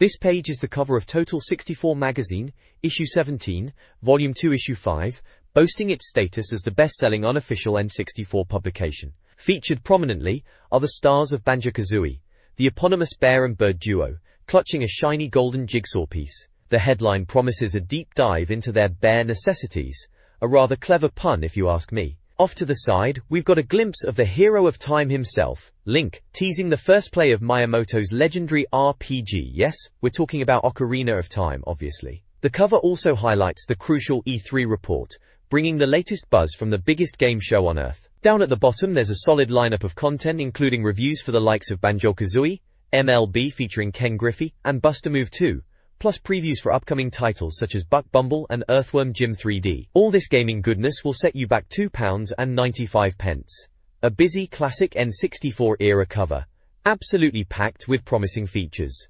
This page is the cover of Total 64 magazine, issue 17, volume 2 issue 5, boasting its status as the best-selling unofficial N64 publication. Featured prominently are the stars of Banjo-Kazooie, the eponymous bear and bird duo, clutching a shiny golden jigsaw piece. The headline promises a deep dive into their bare necessities, a rather clever pun if you ask me. Off to the side, we've got a glimpse of the hero of time himself, Link, teasing the first play of Miyamoto's legendary RPG. Yes, we're talking about Ocarina of Time, obviously. The cover also highlights the crucial E3 report, bringing the latest buzz from the biggest game show on Earth. Down at the bottom there's a solid lineup of content including reviews for the likes of Banjo-Kazooie, MLB featuring Ken Griffey, and Buster Move 2. Plus previews for upcoming titles such as Buck Bumble and Earthworm Jim 3D. All this gaming goodness will set you back £2.95. A busy classic N64 era cover, absolutely packed with promising features.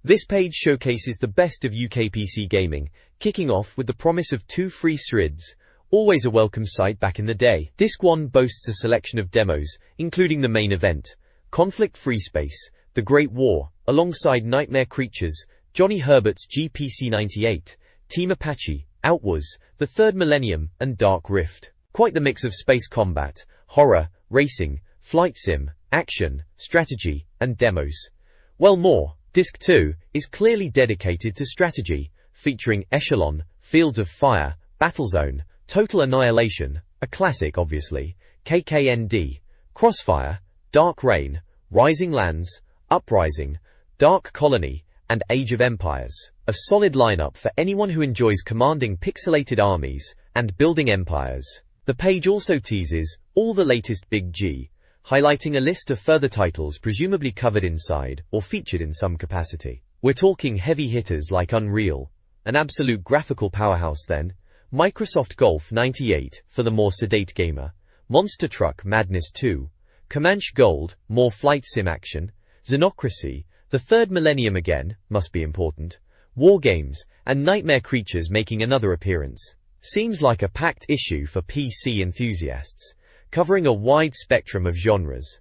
This page showcases the best of UK PC gaming, kicking off with the promise of 2 free srids, always a welcome sight back in the day. Disc 1 boasts a selection of demos, including the main event, Conflict Free Space, The Great War, alongside Nightmare Creatures, Johnny Herbert's GPC-98, Team Apache, Outwars, The Third Millennium, and Dark Rift. Quite the mix of space combat, horror, racing, flight sim, action, strategy, and demos. Well more, Disc 2 is clearly dedicated to strategy, featuring Echelon, Fields of Fire, Battlezone, Total Annihilation, a classic obviously, KKND, Crossfire, Dark Reign, Rising Lands, Uprising, Dark Colony, and Age of Empires. A solid lineup for anyone who enjoys commanding pixelated armies and building empires. The page also teases all the latest Big G, highlighting a list of further titles presumably covered inside or featured in some capacity. We're talking heavy hitters like Unreal, an absolute graphical powerhouse then, Microsoft Golf 98 for the more sedate gamer, Monster Truck Madness 2, Comanche Gold, more flight sim action, Xenocracy, The Third Millennium again, must be important, War Games, and Nightmare Creatures making another appearance. Seems like a packed issue for PC enthusiasts, covering a wide spectrum of genres.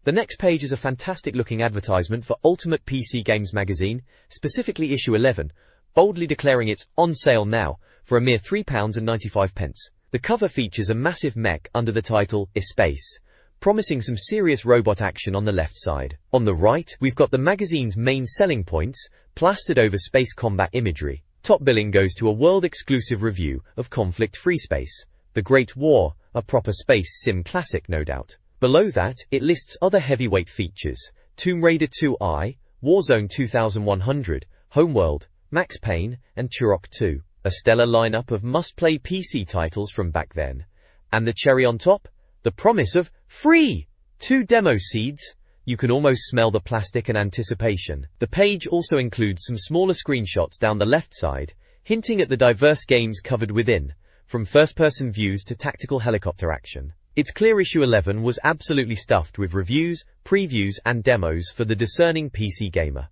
The next page is a fantastic-looking advertisement for Ultimate PC Games magazine, specifically issue 11, boldly declaring it's on sale now for a mere £3.95. The cover features a massive mech under the title Space, promising some serious robot action on the left side. On the right, we've got the magazine's main selling points, plastered over space combat imagery. Top billing goes to a world-exclusive review of Conflict Free Space, The Great War, a proper space sim classic no doubt. Below that, it lists other heavyweight features, Tomb Raider 2i, Warzone 2100, Homeworld, Max Payne, and Turok 2. A stellar lineup of must-play PC titles from back then. And the cherry on top? The promise of free 2 demo seeds. You can almost smell the plastic and anticipation. The page also includes some smaller screenshots down the left side, hinting at the diverse games covered within, from first-person views to tactical helicopter action. It's clear issue 11 was absolutely stuffed with reviews, previews, and demos for the discerning PC gamer.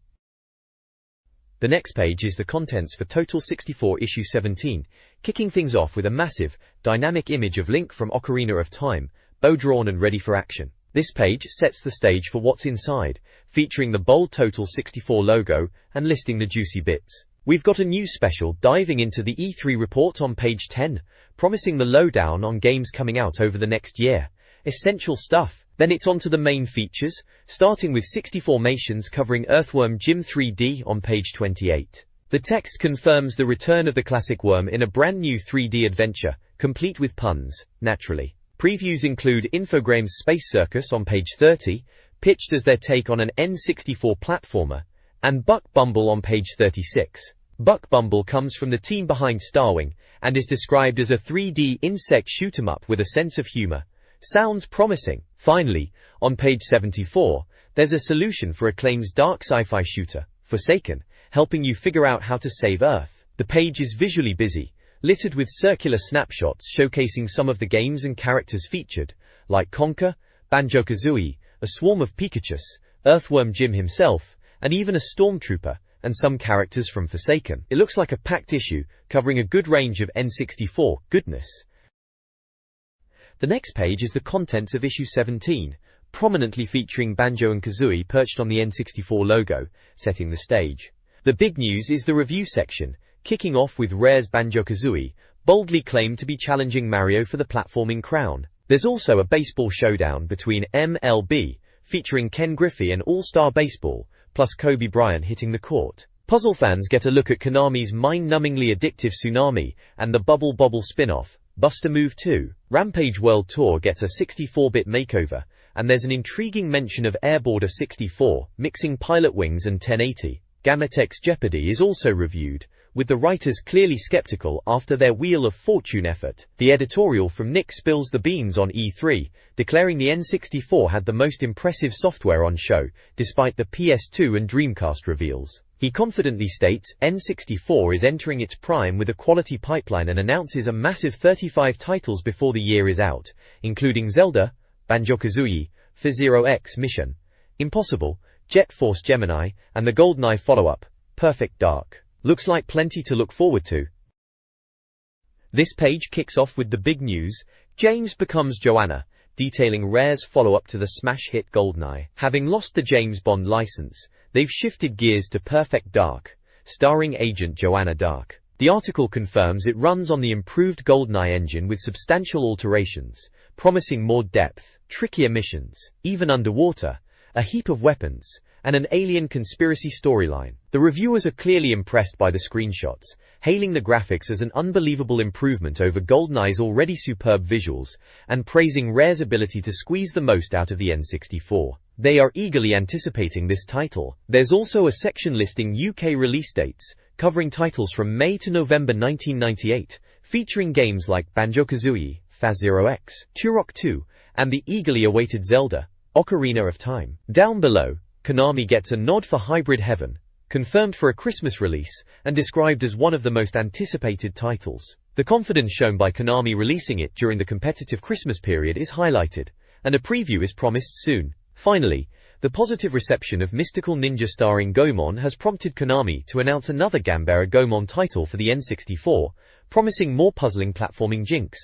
The next page is the contents for Total 64 issue 17, kicking things off with a massive, dynamic image of Link from Ocarina of Time, bow drawn and ready for action. This page sets the stage for what's inside, featuring the bold Total 64 logo and listing the juicy bits. We've got a news special diving into the E3 report on page 10, promising the lowdown on games coming out over the next year. Essential stuff. Then it's on to the main features, starting with 64mations covering Earthworm Jim 3D on page 28. The text confirms the return of the classic worm in a brand new 3D adventure, complete with puns, naturally. Previews include Infogrames' Space Circus on page 30, pitched as their take on an N64 platformer, and Buck Bumble on page 36. Buck Bumble comes from the team behind Starwing, and is described as a 3D insect shoot-'em-up with a sense of humor. Sounds promising. Finally, on page 74, there's a solution for Acclaim's dark sci-fi shooter, Forsaken, helping you figure out how to save Earth. The page is visually busy, littered with circular snapshots showcasing some of the games and characters featured, like Conker, Banjo-Kazooie, a swarm of Pikachus, Earthworm Jim himself, and even a Stormtrooper, and some characters from Forsaken. It looks like a packed issue, covering a good range of N64 goodness. The next page is the contents of issue 17, prominently featuring Banjo and Kazooie perched on the N64 logo, setting the stage. The big news is the review section, kicking off with Rare's Banjo-Kazooie, boldly claimed to be challenging Mario for the platforming crown. There's also a baseball showdown between MLB, featuring Ken Griffey and All-Star Baseball, plus Kobe Bryant hitting the court. Puzzle fans get a look at Konami's mind-numbingly addictive Tsunami, and the Bubble Bobble spin-off, Buster Move 2. Rampage World Tour gets a 64-bit makeover, and there's an intriguing mention of Airborder 64, mixing Pilot Wings and 1080. Gametech's Jeopardy is also reviewed, with the writers clearly skeptical after their Wheel of Fortune effort. The editorial from Nick spills the beans on E3, declaring the N64 had the most impressive software on show, despite the PS2 and Dreamcast reveals. He confidently states, N64 is entering its prime with a quality pipeline and announces a massive 35 titles before the year is out, including Zelda, Banjo-Kazooie, F-Zero X Mission, Impossible, Jet Force Gemini, and the GoldenEye follow-up, Perfect Dark. Looks like plenty to look forward to. This page kicks off with the big news: James becomes Joanna, detailing Rare's follow-up to the smash hit GoldenEye. Having lost the James Bond license, they've shifted gears to Perfect Dark, starring Agent Joanna Dark. The article confirms it runs on the improved GoldenEye engine with substantial alterations, promising more depth, trickier missions, even underwater, a heap of weapons, and an alien conspiracy storyline. The reviewers are clearly impressed by the screenshots, hailing the graphics as an unbelievable improvement over GoldenEye's already superb visuals, and praising Rare's ability to squeeze the most out of the N64. They are eagerly anticipating this title. There's also a section listing UK release dates, covering titles from May to November 1998, featuring games like Banjo-Kazooie, F-Zero X, Turok 2, and the eagerly awaited Zelda, Ocarina of Time. Down below, Konami gets a nod for Hybrid Heaven, confirmed for a Christmas release, and described as one of the most anticipated titles. The confidence shown by Konami releasing it during the competitive Christmas period is highlighted, and a preview is promised soon. Finally, the positive reception of Mystical Ninja starring Goemon has prompted Konami to announce another Gambara Goemon title for the N64, promising more puzzling platforming jinx.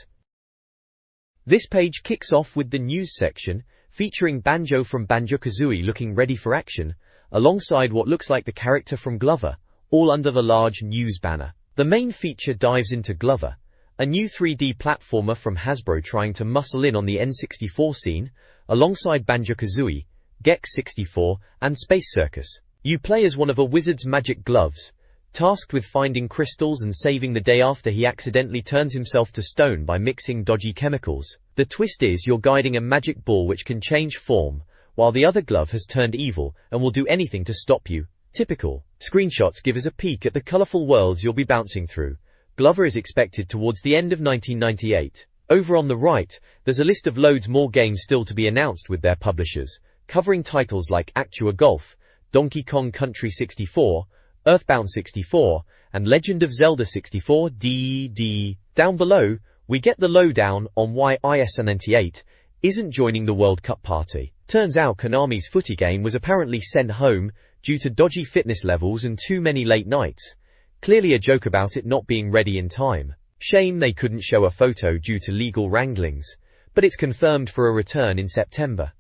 This page kicks off with the news section, featuring Banjo from Banjo-Kazooie looking ready for action, alongside what looks like the character from Glover, all under the large news banner. The main feature dives into Glover, a new 3D platformer from Hasbro trying to muscle in on the N64 scene, alongside Banjo-Kazooie, Gex 64, and Space Circus. You play as one of a wizard's magic gloves, tasked with finding crystals and saving the day after he accidentally turns himself to stone by mixing dodgy chemicals. The twist is you're guiding a magic ball which can change form, while the other glove has turned evil and will do anything to stop you. Typical. Screenshots give us a peek at the colorful worlds you'll be bouncing through. Glover is expected towards the end of 1998. Over on the right, there's a list of loads more games still to be announced with their publishers, covering titles like Actua Golf, Donkey Kong Country 64, Earthbound 64, and Legend of Zelda 64 DD. Down below, we get the lowdown on why ISN98 isn't joining the World Cup party. Turns out Konami's footy game was apparently sent home due to dodgy fitness levels and too many late nights. Clearly a joke about it not being ready in time. Shame they couldn't show a photo due to legal wranglings, but it's confirmed for a return in September.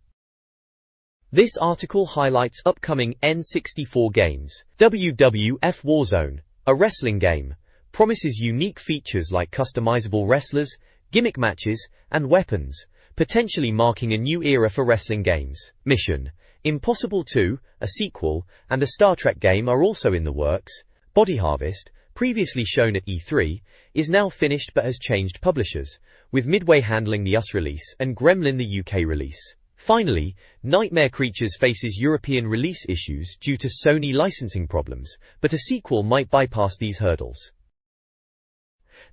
This article highlights upcoming N64 games. WWF Warzone, a wrestling game, promises unique features like customizable wrestlers, gimmick matches, and weapons, potentially marking a new era for wrestling games. Mission Impossible 2, a sequel, and a Star Trek game are also in the works. Body Harvest, previously shown at E3, is now finished but has changed publishers, with Midway handling the US release and Gremlin the UK release. Finally, Nightmare Creatures faces European release issues due to Sony licensing problems, but a sequel might bypass these hurdles.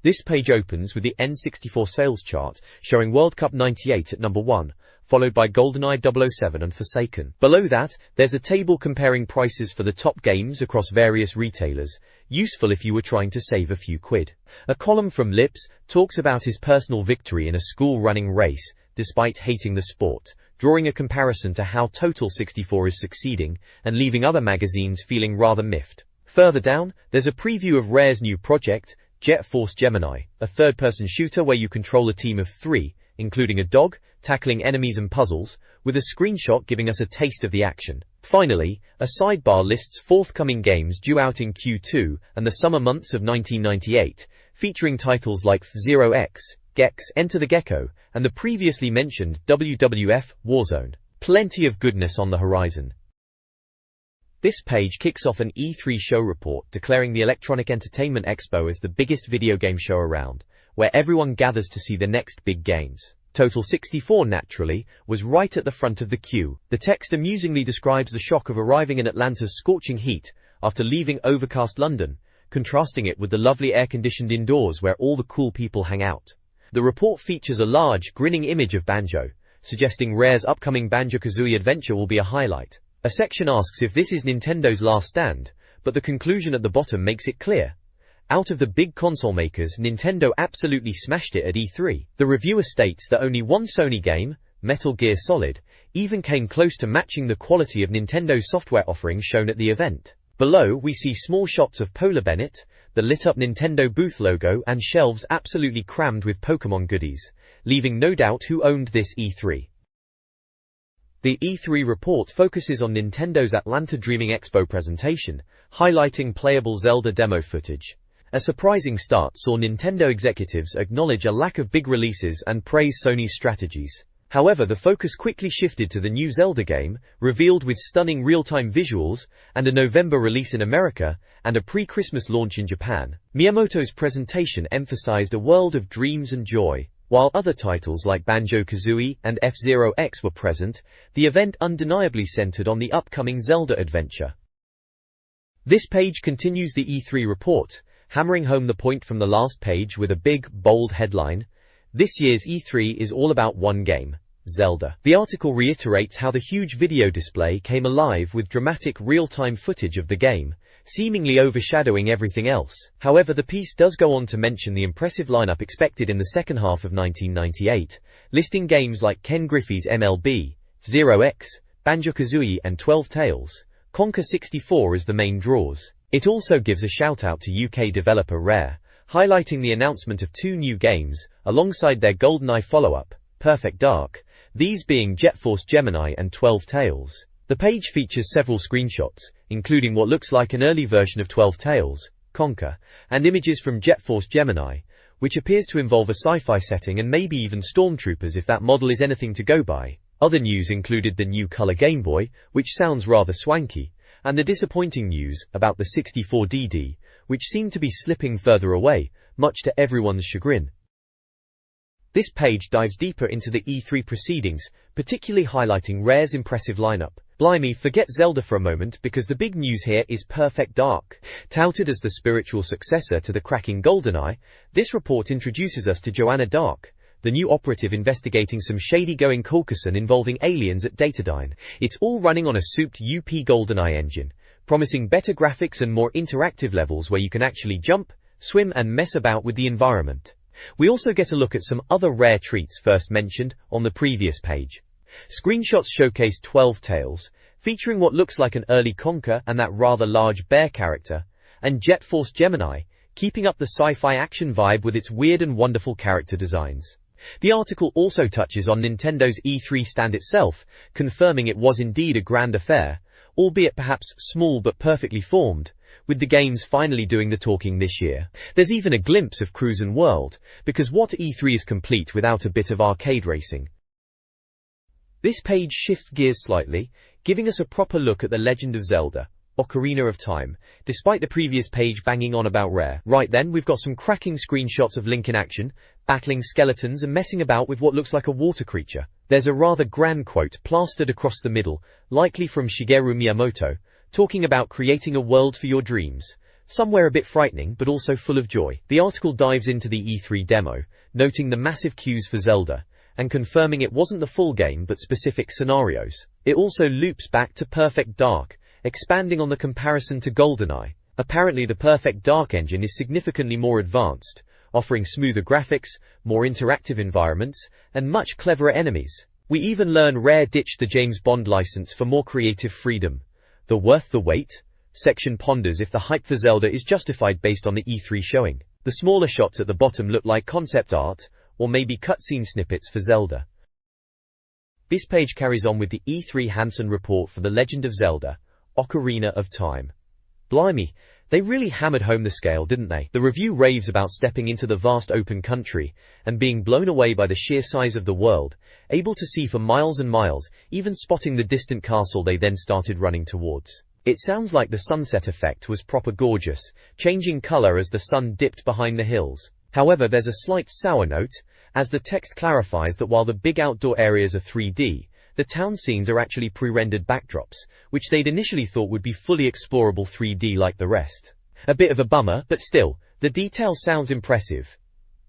This page opens with the N64 sales chart, showing World Cup 98 at number 1, followed by GoldenEye 007 and Forsaken. Below that, there's a table comparing prices for the top games across various retailers, useful if you were trying to save a few quid. A column from Lips talks about his personal victory in a school running race, despite hating the sport, drawing a comparison to how Total 64 is succeeding, and leaving other magazines feeling rather miffed. Further down, there's a preview of Rare's new project, Jet Force Gemini, a third-person shooter where you control a team of 3, including a dog, tackling enemies and puzzles, with a screenshot giving us a taste of the action. Finally, a sidebar lists forthcoming games due out in Q2 and the summer months of 1998, featuring titles like F-Zero X, Gex, Enter the Gecko, and the previously mentioned WWF Warzone. Plenty of goodness on the horizon. This page kicks off an E3 show report declaring the Electronic Entertainment Expo as the biggest video game show around, where everyone gathers to see the next big games. Total 64, naturally, was right at the front of the queue. The text amusingly describes the shock of arriving in Atlanta's scorching heat after leaving overcast London, contrasting it with the lovely air-conditioned indoors where all the cool people hang out. The report features a large, grinning image of Banjo, suggesting Rare's upcoming Banjo-Kazooie adventure will be a highlight. A section asks if this is Nintendo's last stand, but the conclusion at the bottom makes it clear. Out of the big console makers, Nintendo absolutely smashed it at E3. The reviewer states that only one Sony game, Metal Gear Solid, even came close to matching the quality of Nintendo's software offerings shown at the event. Below, we see small shots of Polar Bennett, the lit-up Nintendo booth logo, and shelves absolutely crammed with Pokémon goodies, leaving no doubt who owned this E3. The E3 report focuses on Nintendo's Atlanta Dreaming Expo presentation, highlighting playable Zelda demo footage. A surprising start saw Nintendo executives acknowledge a lack of big releases and praise Sony's strategies. However, the focus quickly shifted to the new Zelda game, revealed with stunning real-time visuals, and a November release in America, and a pre-Christmas launch in Japan. Miyamoto's presentation emphasized a world of dreams and joy. While other titles like Banjo-Kazooie and F-Zero X were present, the event undeniably centered on the upcoming Zelda adventure. This page continues the E3 report, hammering home the point from the last page with a big, bold headline. This year's E3 is all about one game, Zelda. The article reiterates how the huge video display came alive with dramatic real-time footage of the game, seemingly overshadowing everything else. However, the piece does go on to mention the impressive lineup expected in the second half of 1998, listing games like Ken Griffey's MLB, F-Zero X, Banjo-Kazooie and 12 Tales. Conker 64 as the main draws. It also gives a shout-out to UK developer Rare, highlighting the announcement of 2 new games, alongside their GoldenEye follow-up, Perfect Dark, these being Jet Force Gemini and 12 Tales. The page features several screenshots, including what looks like an early version of 12 Tales, Conker, and images from Jet Force Gemini, which appears to involve a sci-fi setting and maybe even stormtroopers if that model is anything to go by. Other news included the new color Game Boy, which sounds rather swanky, and the disappointing news about the 64DD, which seemed to be slipping further away, much to everyone's chagrin. This page dives deeper into the E3 proceedings, particularly highlighting Rare's impressive lineup. Blimey, forget Zelda for a moment because the big news here is Perfect Dark. Touted as the spiritual successor to the cracking GoldenEye, this report introduces us to Joanna Dark, the new operative investigating some shady-going Caucason involving aliens at Datadyne. It's all running on a souped UP GoldenEye engine, promising better graphics and more interactive levels where you can actually jump, swim and mess about with the environment. We also get a look at some other Rare treats first mentioned on the previous page. Screenshots showcase 12 Tales, featuring what looks like an early Conker and that rather large bear character, and Jet Force Gemini, keeping up the sci-fi action vibe with its weird and wonderful character designs. The article also touches on Nintendo's E3 stand itself, confirming it was indeed a grand affair, albeit perhaps small but perfectly formed, with the games finally doing the talking this year. There's even a glimpse of Cruisin' World, because what E3 is complete without a bit of arcade racing? This page shifts gears slightly, giving us a proper look at The Legend of Zelda, Ocarina of Time, despite the previous page banging on about Rare. Right then, we've got some cracking screenshots of Link in action, battling skeletons and messing about with what looks like a water creature. There's a rather grand quote plastered across the middle, likely from Shigeru Miyamoto, talking about creating a world for your dreams. Somewhere a bit frightening, but also full of joy. The article dives into the E3 demo, noting the massive queues for Zelda, and confirming it wasn't the full game but specific scenarios. It also loops back to Perfect Dark, expanding on the comparison to GoldenEye. Apparently the Perfect Dark engine is significantly more advanced, offering smoother graphics, more interactive environments, and much cleverer enemies. We even learn Rare ditched the James Bond license for more creative freedom. The worth the wait? Section ponders if the hype for Zelda is justified based on the E3 showing. The smaller shots at the bottom look like concept art, or maybe cutscene snippets for Zelda. This page carries on with the E3 Hansen report for The Legend of Zelda, Ocarina of Time. Blimey, they really hammered home the scale, didn't they? The review raves about stepping into the vast open country and being blown away by the sheer size of the world, able to see for miles and miles, even spotting the distant castle they then started running towards. It sounds like the sunset effect was proper gorgeous, changing color as the sun dipped behind the hills. However, there's a slight sour note, as the text clarifies that while the big outdoor areas are 3D, the town scenes are actually pre-rendered backdrops, which they'd initially thought would be fully explorable 3D like the rest. A bit of a bummer, but still, the detail sounds impressive.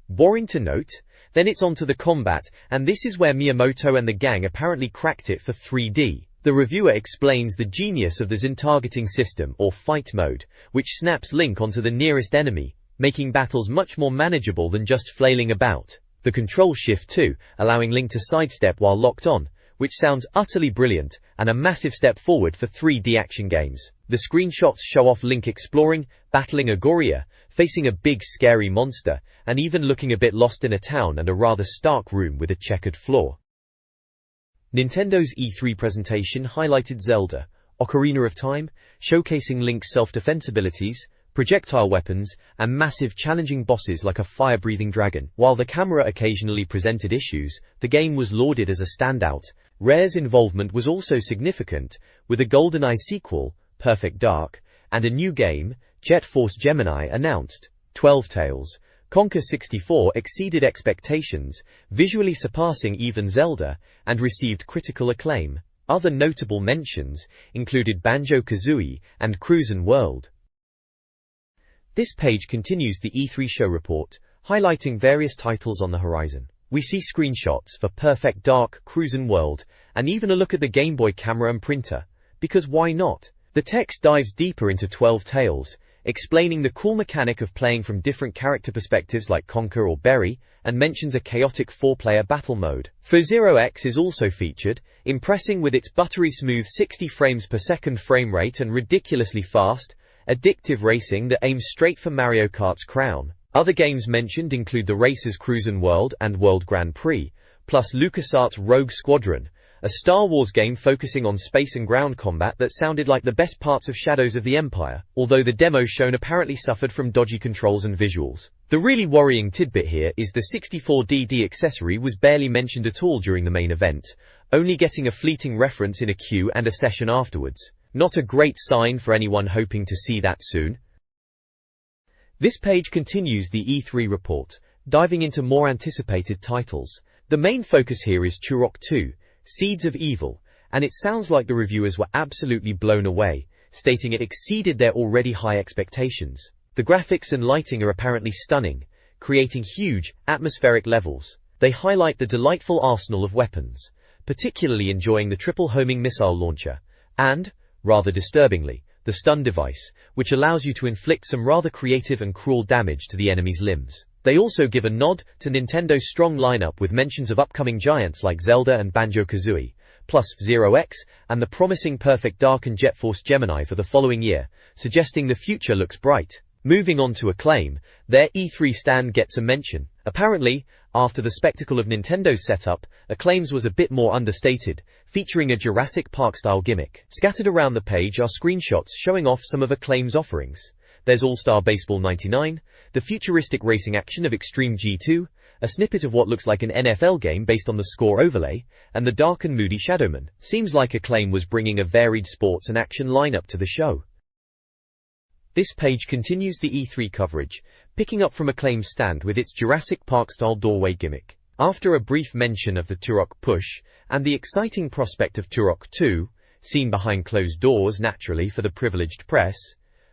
Boring to note? Then it's on to the combat, and this is where Miyamoto and the gang apparently cracked it for 3D. The reviewer explains the genius of the Zin targeting system, or fight mode, which snaps Link onto the nearest enemy, making battles much more manageable than just flailing about. The control shift too, allowing Link to sidestep while locked on, which sounds utterly brilliant, and a massive step forward for 3D action games. The screenshots show off Link exploring, battling a gorilla, facing a big scary monster, and even looking a bit lost in a town and a rather stark room with a checkered floor. Nintendo's E3 presentation highlighted Zelda, Ocarina of Time, showcasing Link's self-defense abilities, projectile weapons, and massive challenging bosses like a fire-breathing dragon. While the camera occasionally presented issues, the game was lauded as a standout. Rare's involvement was also significant, with a GoldenEye sequel, Perfect Dark, and a new game, Jet Force Gemini, announced. 12 Tales, Conquer 64 exceeded expectations, visually surpassing even Zelda, and received critical acclaim. Other notable mentions included Banjo-Kazooie and Cruisin' World. This page continues the E3 show report, highlighting various titles on the horizon. We see screenshots for Perfect Dark, Cruisin' World, and even a look at the Game Boy camera and printer. Because why not? The text dives deeper into 12 Tales, explaining the cool mechanic of playing from different character perspectives like Conquer or Berry, and mentions a chaotic 4-player battle mode. F-Zero X is also featured, impressing with its buttery smooth 60 frames per second frame rate and ridiculously fast, addictive racing that aims straight for Mario Kart's crown. Other games mentioned include the Racers Cruisin' World and World Grand Prix, plus LucasArts' Rogue Squadron, a Star Wars game focusing on space and ground combat that sounded like the best parts of Shadows of the Empire, although the demos shown apparently suffered from dodgy controls and visuals. The really worrying tidbit here is the 64DD accessory was barely mentioned at all during the main event, only getting a fleeting reference in a queue and a session afterwards. Not a great sign for anyone hoping to see that soon. This page continues the E3 report, diving into more anticipated titles. The main focus here is Turok 2, Seeds of Evil, and it sounds like the reviewers were absolutely blown away, stating it exceeded their already high expectations. The graphics and lighting are apparently stunning, creating huge, atmospheric levels. They highlight the delightful arsenal of weapons, particularly enjoying the triple homing missile launcher, and, rather disturbingly, the stun device, which allows you to inflict some rather creative and cruel damage to the enemy's limbs. They also give a nod to Nintendo's strong lineup with mentions of upcoming giants like Zelda and Banjo-Kazooie, plus F-Zero X, and the promising Perfect Dark and Jet Force Gemini for the following year, suggesting the future looks bright. Moving on to Acclaim, their E3 stand gets a mention. Apparently, after the spectacle of Nintendo's setup, Acclaim's was a bit more understated, featuring a Jurassic Park-style gimmick. Scattered around the page are screenshots showing off some of Acclaim's offerings. There's All-Star Baseball 99, the futuristic racing action of Extreme G2, a snippet of what looks like an NFL game based on the score overlay, and the dark and moody Shadowman. Seems like Acclaim was bringing a varied sports and action lineup to the show. This page continues the E3 coverage, picking up from Acclaim's stand with its Jurassic Park-style doorway gimmick. After a brief mention of the Turok push, and the exciting prospect of Turok 2, seen behind closed doors naturally for the privileged press,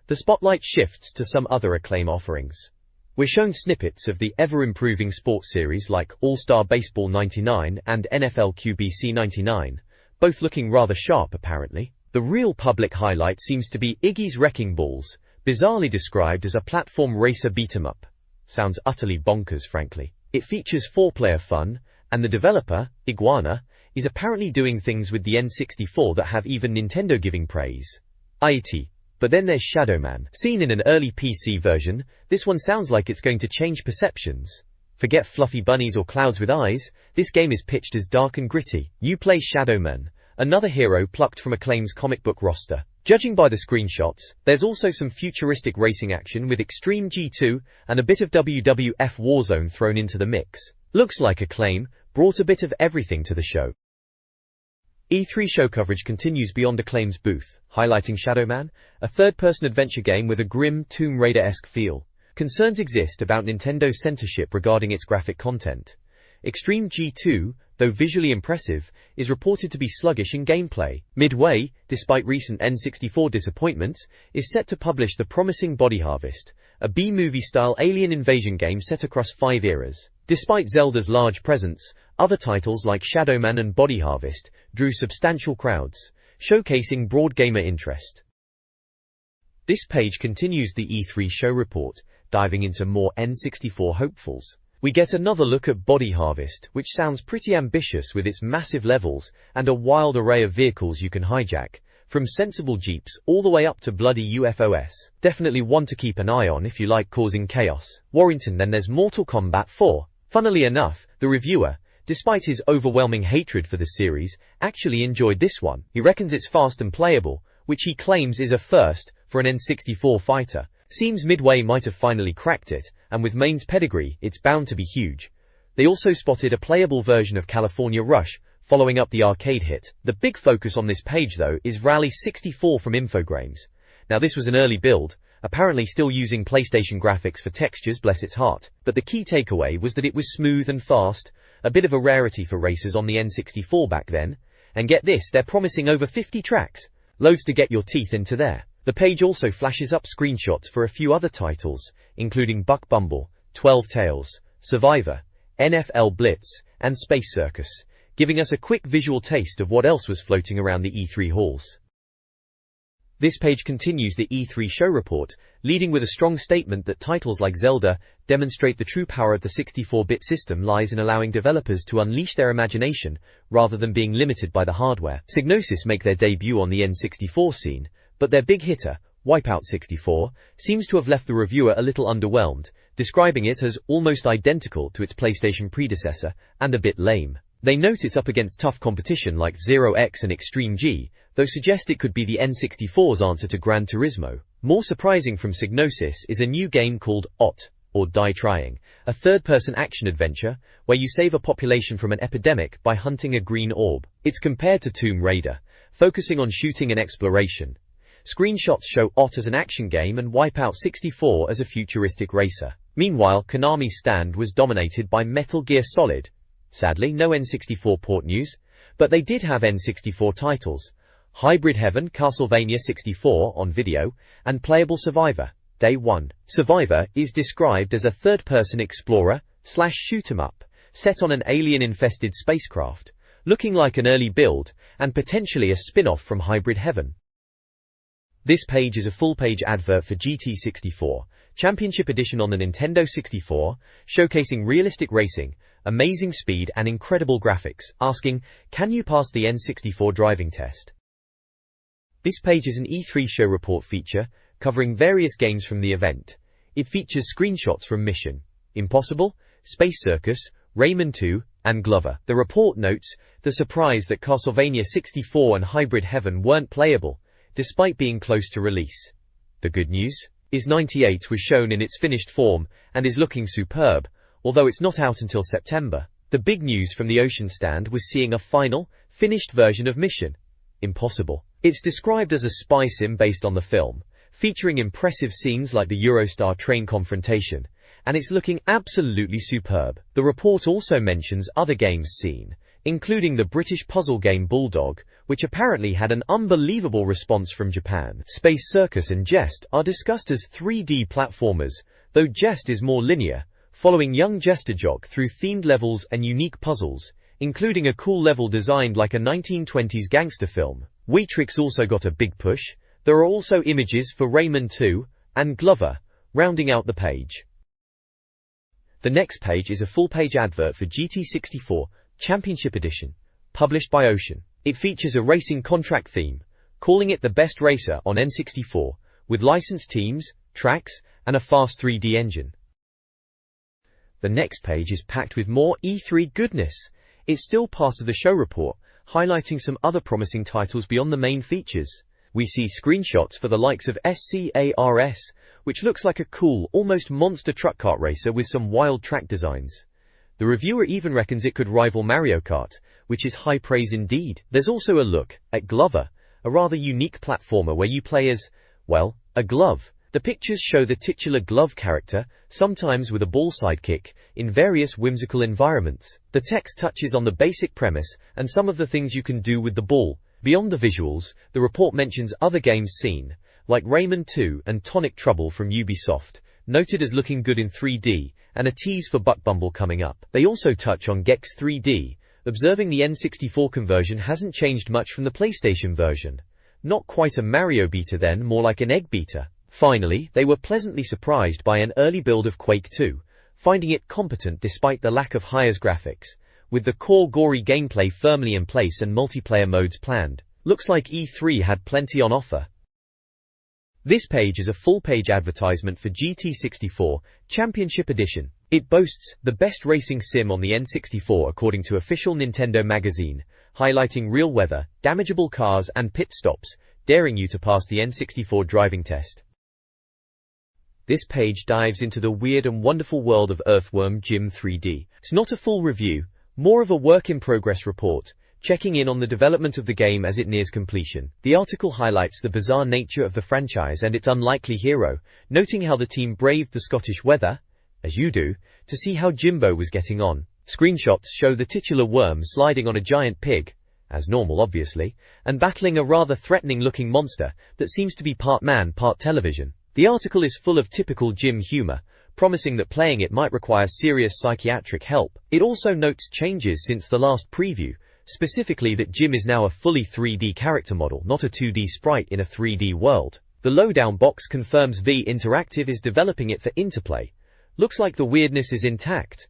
the spotlight shifts to some other Acclaim offerings. We're shown snippets of the ever-improving sports series like All-Star Baseball 99 and NFL QBC 99, both looking rather sharp apparently. The real public highlight seems to be Iggy's Wrecking Balls, bizarrely described as a platform racer beat-em-up. Sounds utterly bonkers, frankly. It features 4-player fun, and the developer, Iguana, is apparently doing things with the N64 that have even Nintendo giving praise. IT. But then there's Shadow Man. Seen in an early PC version, this one sounds like it's going to change perceptions. Forget fluffy bunnies or clouds with eyes, this game is pitched as dark and gritty. You play Shadowman, another hero plucked from Acclaim's comic book roster. Judging by the screenshots, there's also some futuristic racing action with Extreme G2 and a bit of WWF Warzone thrown into the mix. Looks like Acclaim brought a bit of everything to the show. E3 show coverage continues beyond Acclaim's booth, highlighting Shadowman, a third-person adventure game with a grim Tomb Raider-esque feel. Concerns exist about Nintendo's censorship regarding its graphic content. Extreme G2, though visually impressive, is reported to be sluggish in gameplay. Midway, despite recent N64 disappointments, is set to publish the promising Body Harvest, a B-movie-style alien invasion game set across 5 eras. Despite Zelda's large presence, other titles like Shadowman and Body Harvest drew substantial crowds, showcasing broad gamer interest. This page continues the E3 show report, diving into more N64 hopefuls. We get another look at Body Harvest, which sounds pretty ambitious with its massive levels and a wild array of vehicles you can hijack, from sensible jeeps all the way up to bloody UFOs. Definitely one to keep an eye on if you like causing chaos. Warrington. Then there's Mortal Kombat 4. Funnily enough, the reviewer, despite his overwhelming hatred for the series, actually enjoyed this one. He reckons it's fast and playable, which he claims is a first for an N64 fighter. Seems Midway might have finally cracked it, and with Main's pedigree, it's bound to be huge. They also spotted a playable version of California Rush, following up the arcade hit. The big focus on this page though is Rally 64 from Infogrames. Now this was an early build, apparently still using PlayStation graphics for textures, bless its heart, but the key takeaway was that it was smooth and fast, a bit of a rarity for racers on the N64 back then, and get this, they're promising over 50 tracks. Loads to get your teeth into there. The page also flashes up screenshots for a few other titles, including Buck Bumble, 12 Tales, Survivor, NFL Blitz, and Space Circus, giving us a quick visual taste of what else was floating around the E3 halls. This page continues the E3 show report, leading with a strong statement that titles like Zelda demonstrate the true power of the 64-bit system lies in allowing developers to unleash their imagination rather than being limited by the hardware. Psygnosis make their debut on the N64 scene, but their big hitter, Wipeout 64, seems to have left the reviewer a little underwhelmed, describing it as almost identical to its PlayStation predecessor and a bit lame. They note it's up against tough competition like Zero X and Extreme G, though suggest it could be the N64's answer to Gran Turismo. More surprising from Psygnosis is a new game called OT, or Die Trying, a third-person action-adventure where you save a population from an epidemic by hunting a green orb. It's compared to Tomb Raider, focusing on shooting and exploration. Screenshots show OT as an action game and Wipeout 64 as a futuristic racer. Meanwhile, Konami's stand was dominated by Metal Gear Solid. Sadly, no N64 port news, but they did have N64 titles: Hybrid Heaven, Castlevania 64 on video, and playable Survivor, Day 1. Survivor is described as a third-person explorer/shoot-'em-up, set on an alien-infested spacecraft, looking like an early build, and potentially a spin-off from Hybrid Heaven. This page is a full-page advert for GT64, Championship Edition on the Nintendo 64, showcasing realistic racing, amazing speed and incredible graphics, asking, can you pass the N64 driving test? This page is an E3 show report feature, covering various games from the event. It features screenshots from Mission Impossible, Space Circus, Rayman 2, and Glover. The report notes the surprise that Castlevania 64 and Hybrid Heaven weren't playable, despite being close to release. The good news is 98 was shown in its finished form and is looking superb, although it's not out until September. The big news from the Ocean stand was seeing a final, finished version of Mission Impossible. It's described as a spy sim based on the film, featuring impressive scenes like the Eurostar train confrontation, and it's looking absolutely superb. The report also mentions other games seen, including the British puzzle game Bulldog, which apparently had an unbelievable response from Japan. Space Circus and Jest are discussed as 3D platformers, though Jest is more linear, following young Jester Jock through themed levels and unique puzzles, including a cool level designed like a 1920s gangster film. Weetrix also got a big push. There are also images for Rayman 2 and Glover, rounding out the page. The next page is a full-page advert for GT64 Championship Edition, published by Ocean. It features a racing contract theme, calling it the best racer on N64, with licensed teams, tracks, and a fast 3D engine. The next page is packed with more E3 goodness. It's still part of the show report, highlighting some other promising titles beyond the main features. We see screenshots for the likes of SCARS, which looks like a cool, almost monster truck kart racer with some wild track designs. The reviewer even reckons it could rival Mario Kart, which is high praise indeed. There's also a look at Glover, a rather unique platformer where you play as, well, a glove. The pictures show the titular glove character, sometimes with a ball sidekick, in various whimsical environments. The text touches on the basic premise and some of the things you can do with the ball. Beyond the visuals, the report mentions other games seen, like Rayman 2 and Tonic Trouble from Ubisoft, noted as looking good in 3D, and a tease for Buck Bumble coming up. They also touch on Gex 3D, observing the N64 conversion hasn't changed much from the PlayStation version. Not quite a Mario beater then, more like an egg beater. Finally, they were pleasantly surprised by an early build of Quake 2, finding it competent despite the lack of high-res graphics, with the core gory gameplay firmly in place and multiplayer modes planned. Looks like E3 had plenty on offer. This page is a full-page advertisement for GT64 Championship Edition. It boasts the best racing sim on the N64 according to official Nintendo magazine, highlighting real weather, damageable cars and pit stops, daring you to pass the N64 driving test. This page dives into the weird and wonderful world of Earthworm Jim 3D. It's not a full review, more of a work-in-progress report, checking in on the development of the game as it nears completion. The article highlights the bizarre nature of the franchise and its unlikely hero, noting how the team braved the Scottish weather, as you do, to see how Jimbo was getting on. Screenshots show the titular worm sliding on a giant pig, as normal obviously, and battling a rather threatening-looking monster that seems to be part man, part television. The article is full of typical Jim humor, promising that playing it might require serious psychiatric help. It also notes changes since the last preview, specifically that Jim is now a fully 3D character model, not a 2D sprite in a 3D world. The lowdown box confirms V Interactive is developing it for Interplay. Looks like the weirdness is intact.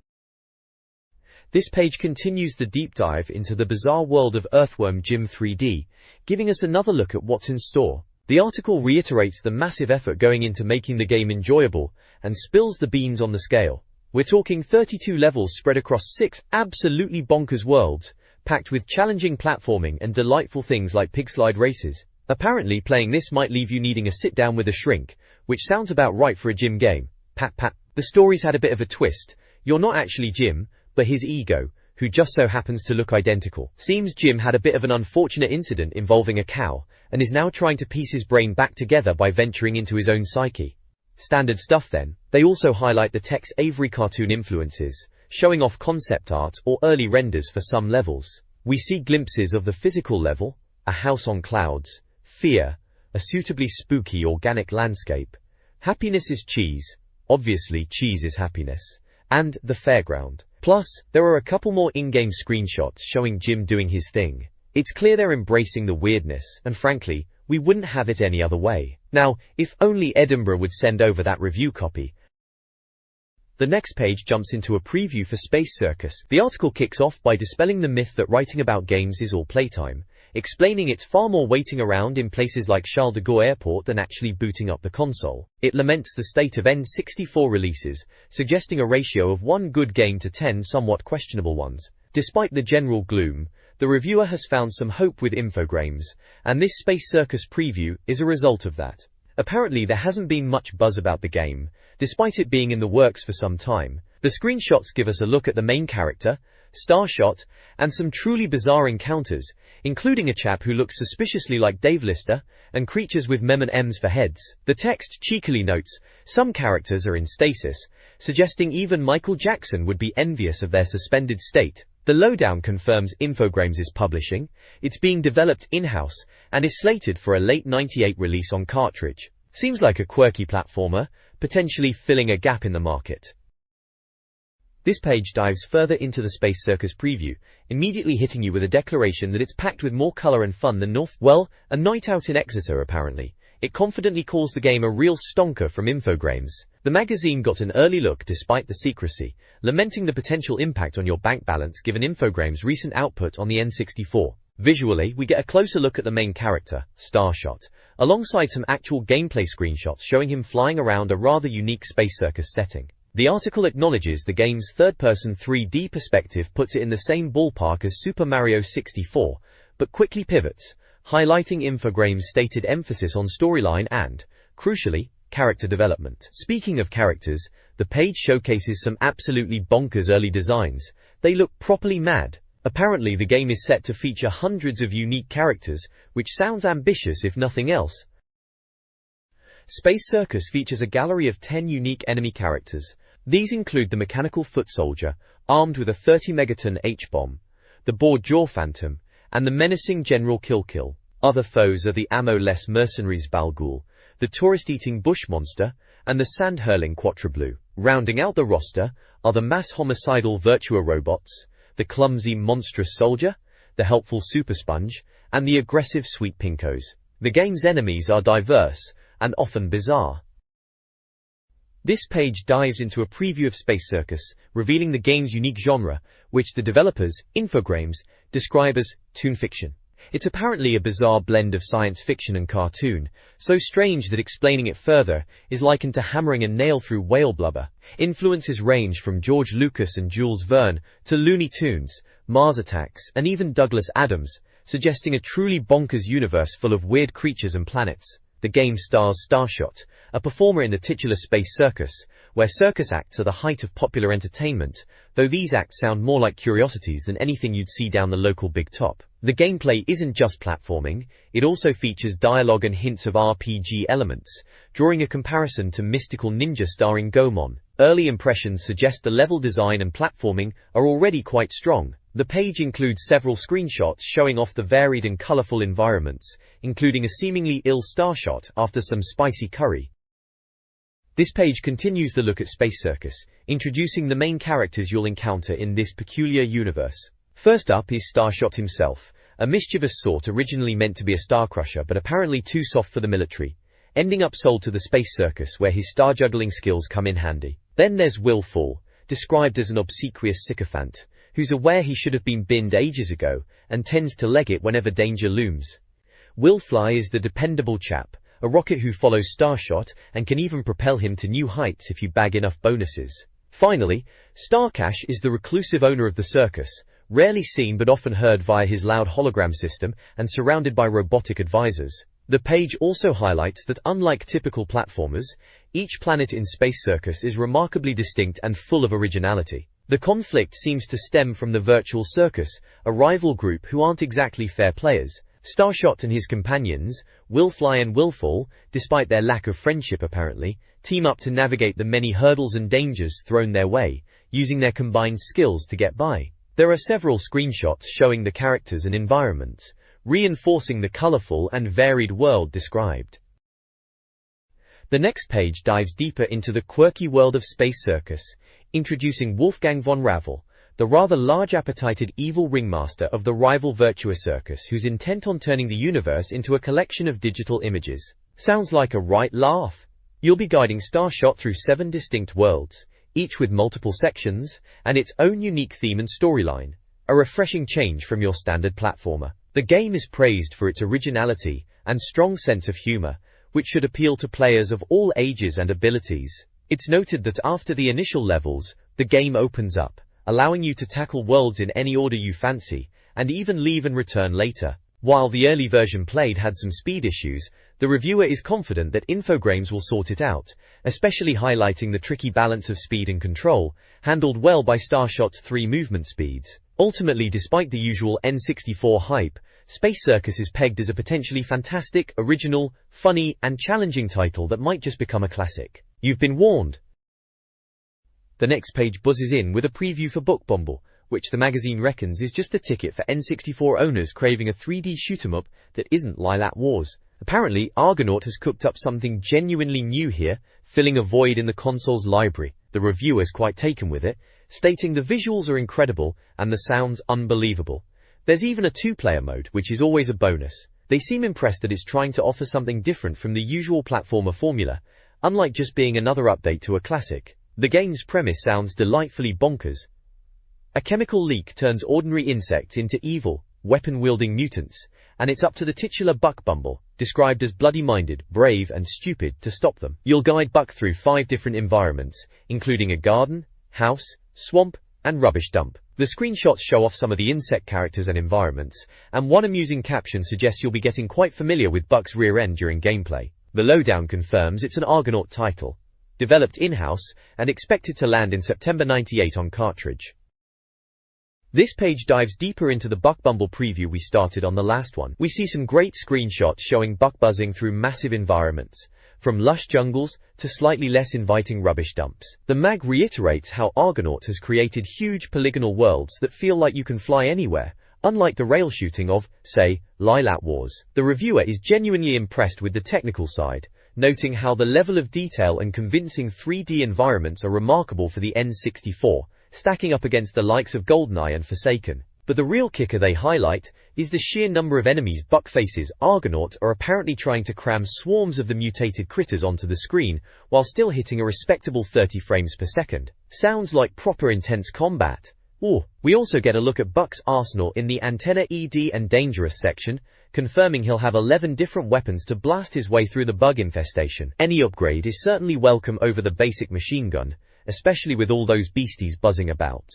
This page continues the deep dive into the bizarre world of Earthworm Jim 3D, giving us another look at what's in store. The article reiterates the massive effort going into making the game enjoyable, and spills the beans on the scale. We're talking 32 levels spread across 6 absolutely bonkers worlds, packed with challenging platforming and delightful things like pigslide races. Apparently playing this might leave you needing a sit down with a shrink, which sounds about right for a Jim game. Pat pat. The story's had a bit of a twist. You're not actually Jim, but his ego, who just so happens to look identical. Seems Jim had a bit of an unfortunate incident involving a cow, and is now trying to piece his brain back together by venturing into his own psyche. Standard stuff then. They also highlight the Tex Avery cartoon influences, showing off concept art or early renders for some levels. We see glimpses of the physical level, a house on clouds, fear, a suitably spooky organic landscape, happiness is cheese, obviously cheese is happiness, and the fairground. Plus, there are a couple more in-game screenshots showing Jim doing his thing. It's clear they're embracing the weirdness, and frankly, we wouldn't have it any other way. Now, if only Edinburgh would send over that review copy. The next page jumps into a preview for Space Circus. The article kicks off by dispelling the myth that writing about games is all playtime, explaining it's far more waiting around in places like Charles de Gaulle Airport than actually booting up the console. It laments the state of N64 releases, suggesting a ratio of 1 good game to 10 somewhat questionable ones. Despite the general gloom, the reviewer has found some hope with Infogrames, and this Space Circus preview is a result of that. Apparently there hasn't been much buzz about the game, despite it being in the works for some time. The screenshots give us a look at the main character, Starshot, and some truly bizarre encounters, including a chap who looks suspiciously like Dave Lister, and creatures with M's for heads. The text cheekily notes, some characters are in stasis, suggesting even Michael Jackson would be envious of their suspended state. The lowdown confirms Infogrames is publishing, it's being developed in-house, and is slated for a late '98 release on cartridge. Seems like a quirky platformer, potentially filling a gap in the market. This page dives further into the Space Circus preview, immediately hitting you with a declaration that it's packed with more color and fun than a night out in Exeter apparently. It confidently calls the game a real stonker from Infogrames. The magazine got an early look despite the secrecy, lamenting the potential impact on your bank balance given Infogrames' recent output on the N64. Visually, we get a closer look at the main character, Starshot, alongside some actual gameplay screenshots showing him flying around a rather unique Space Circus setting. The article acknowledges the game's third-person 3D perspective puts it in the same ballpark as Super Mario 64, but quickly pivots, highlighting Infogrames' stated emphasis on storyline and, crucially, character development. Speaking of characters, the page showcases some absolutely bonkers early designs. They look properly mad. Apparently the game is set to feature hundreds of unique characters, which sounds ambitious if nothing else. Space Circus features a gallery of 10 unique enemy characters. These include the mechanical foot soldier, armed with a 30 megaton H-bomb, the bored jaw phantom, and the menacing General Kill. Other foes are the ammo-less mercenaries Balgul, the tourist-eating bush monster, and the sand-hurling Quatreblue. Rounding out the roster are the mass-homicidal Virtua robots, the clumsy monstrous soldier, the helpful super sponge, and the aggressive sweet pinkos. The game's enemies are diverse and often bizarre. This page dives into a preview of Space Circus, revealing the game's unique genre, which the developers, Infogrames, describe as toon fiction. It's apparently a bizarre blend of science fiction and cartoon, so strange that explaining it further is likened to hammering a nail through whale blubber. Influences range from George Lucas and Jules Verne to Looney Tunes, Mars Attacks, and even Douglas Adams, suggesting a truly bonkers universe full of weird creatures and planets. The game stars Starshot, a performer in the titular Space Circus, where circus acts are the height of popular entertainment, though these acts sound more like curiosities than anything you'd see down the local big top. The gameplay isn't just platforming, it also features dialogue and hints of RPG elements, drawing a comparison to Mystical Ninja starring Goemon. Early impressions suggest the level design and platforming are already quite strong. The page includes several screenshots showing off the varied and colorful environments, including a seemingly ill Starshot after some spicy curry. This page continues the look at Space Circus, introducing the main characters you'll encounter in this peculiar universe. First up is Starshot himself, a mischievous sort originally meant to be a star crusher but apparently too soft for the military, ending up sold to the Space Circus where his star juggling skills come in handy. Then there's Willful, described as an obsequious sycophant, who's aware he should have been binned ages ago, and tends to leg it whenever danger looms. Willfly is the dependable chap, a rocket who follows Starshot and can even propel him to new heights if you bag enough bonuses. Finally, Starcash is the reclusive owner of the circus, rarely seen but often heard via his loud hologram system and surrounded by robotic advisors. The page also highlights that unlike typical platformers, each planet in Space Circus is remarkably distinct and full of originality. The conflict seems to stem from the Virtual Circus, a rival group who aren't exactly fair players. Starshot and his companions, Willfly and Willful, despite their lack of friendship apparently, team up to navigate the many hurdles and dangers thrown their way, using their combined skills to get by. There are several screenshots showing the characters and environments, reinforcing the colorful and varied world described. The next page dives deeper into the quirky world of Space Circus, introducing Wolfgang von Ravel, the rather large-appetited evil ringmaster of the rival Virtua Circus who's intent on turning the universe into a collection of digital images. Sounds like a right laugh. You'll be guiding Starshot through 7 distinct worlds, each with multiple sections, and its own unique theme and storyline, a refreshing change from your standard platformer. The game is praised for its originality and strong sense of humor, which should appeal to players of all ages and abilities. It's noted that after the initial levels, the game opens up, allowing you to tackle worlds in any order you fancy, and even leave and return later. While the early version played had some speed issues, the reviewer is confident that Infogrames will sort it out, especially highlighting the tricky balance of speed and control, handled well by Starshot's 3 movement speeds. Ultimately, despite the usual N64 hype, Space Circus is pegged as a potentially fantastic, original, funny, and challenging title that might just become a classic. You've been warned. The next page buzzes in with a preview for Book Bumble, which the magazine reckons is just a ticket for N64 owners craving a 3D shoot-'em-up that isn't Lilat Wars. Apparently, Argonaut has cooked up something genuinely new here, filling a void in the console's library. The reviewer's quite taken with it, stating the visuals are incredible and the sounds unbelievable. There's even a 2-player mode, which is always a bonus. They seem impressed that it's trying to offer something different from the usual platformer formula, unlike just being another update to a classic. The game's premise sounds delightfully bonkers. A chemical leak turns ordinary insects into evil, weapon-wielding mutants, and it's up to the titular Buck Bumble, described as bloody-minded, brave, and stupid, to stop them. You'll guide Buck through 5 different environments, including a garden, house, swamp, and rubbish dump. The screenshots show off some of the insect characters and environments, and one amusing caption suggests you'll be getting quite familiar with Buck's rear end during gameplay. The lowdown confirms it's an Argonaut title, developed in-house, and expected to land in September '98 on cartridge. This page dives deeper into the Buck Bumble preview we started on the last one. We see some great screenshots showing Buck buzzing through massive environments, from lush jungles to slightly less inviting rubbish dumps. The mag reiterates how Argonaut has created huge polygonal worlds that feel like you can fly anywhere, unlike the rail shooting of, say, Lilat Wars. The reviewer is genuinely impressed with the technical side, noting how the level of detail and convincing 3D environments are remarkable for the N64, stacking up against the likes of GoldenEye and Forsaken. But the real kicker they highlight is the sheer number of enemies Buck faces. Argonaut are apparently trying to cram swarms of the mutated critters onto the screen, while still hitting a respectable 30 frames per second. Sounds like proper intense combat. We also get a look at Buck's arsenal in the Antenna ED and Dangerous section, confirming he'll have 11 different weapons to blast his way through the bug infestation. Any upgrade is certainly welcome over the basic machine gun, especially with all those beasties buzzing about.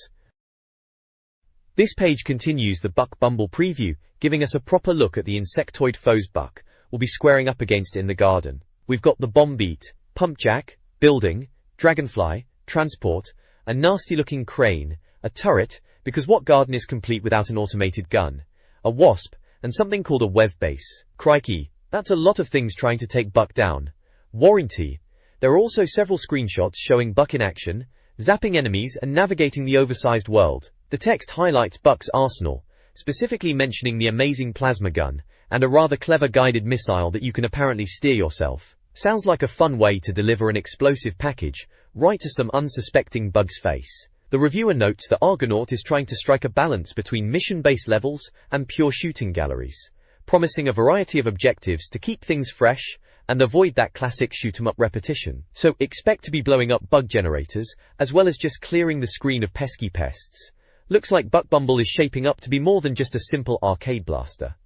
This page continues the Buck Bumble preview, giving us a proper look at the insectoid foes Buck will be squaring up against in the garden. We've got the bomb beat, pump jack, building, dragonfly, transport, a nasty looking crane, a turret, because what garden is complete without an automated gun, a wasp, and something called a wev base. Crikey, that's a lot of things trying to take Buck down. Warranty. There are also several screenshots showing Buck in action, zapping enemies and navigating the oversized world. The text highlights Buck's arsenal, specifically mentioning the amazing plasma gun, and a rather clever guided missile that you can apparently steer yourself. Sounds like a fun way to deliver an explosive package, right to some unsuspecting Bug's face. The reviewer notes that Argonaut is trying to strike a balance between mission-based levels and pure shooting galleries, promising a variety of objectives to keep things fresh and avoid that classic shoot-'em-up repetition. So expect to be blowing up bug generators, as well as just clearing the screen of pesky pests. Looks like Buck Bumble is shaping up to be more than just a simple arcade blaster.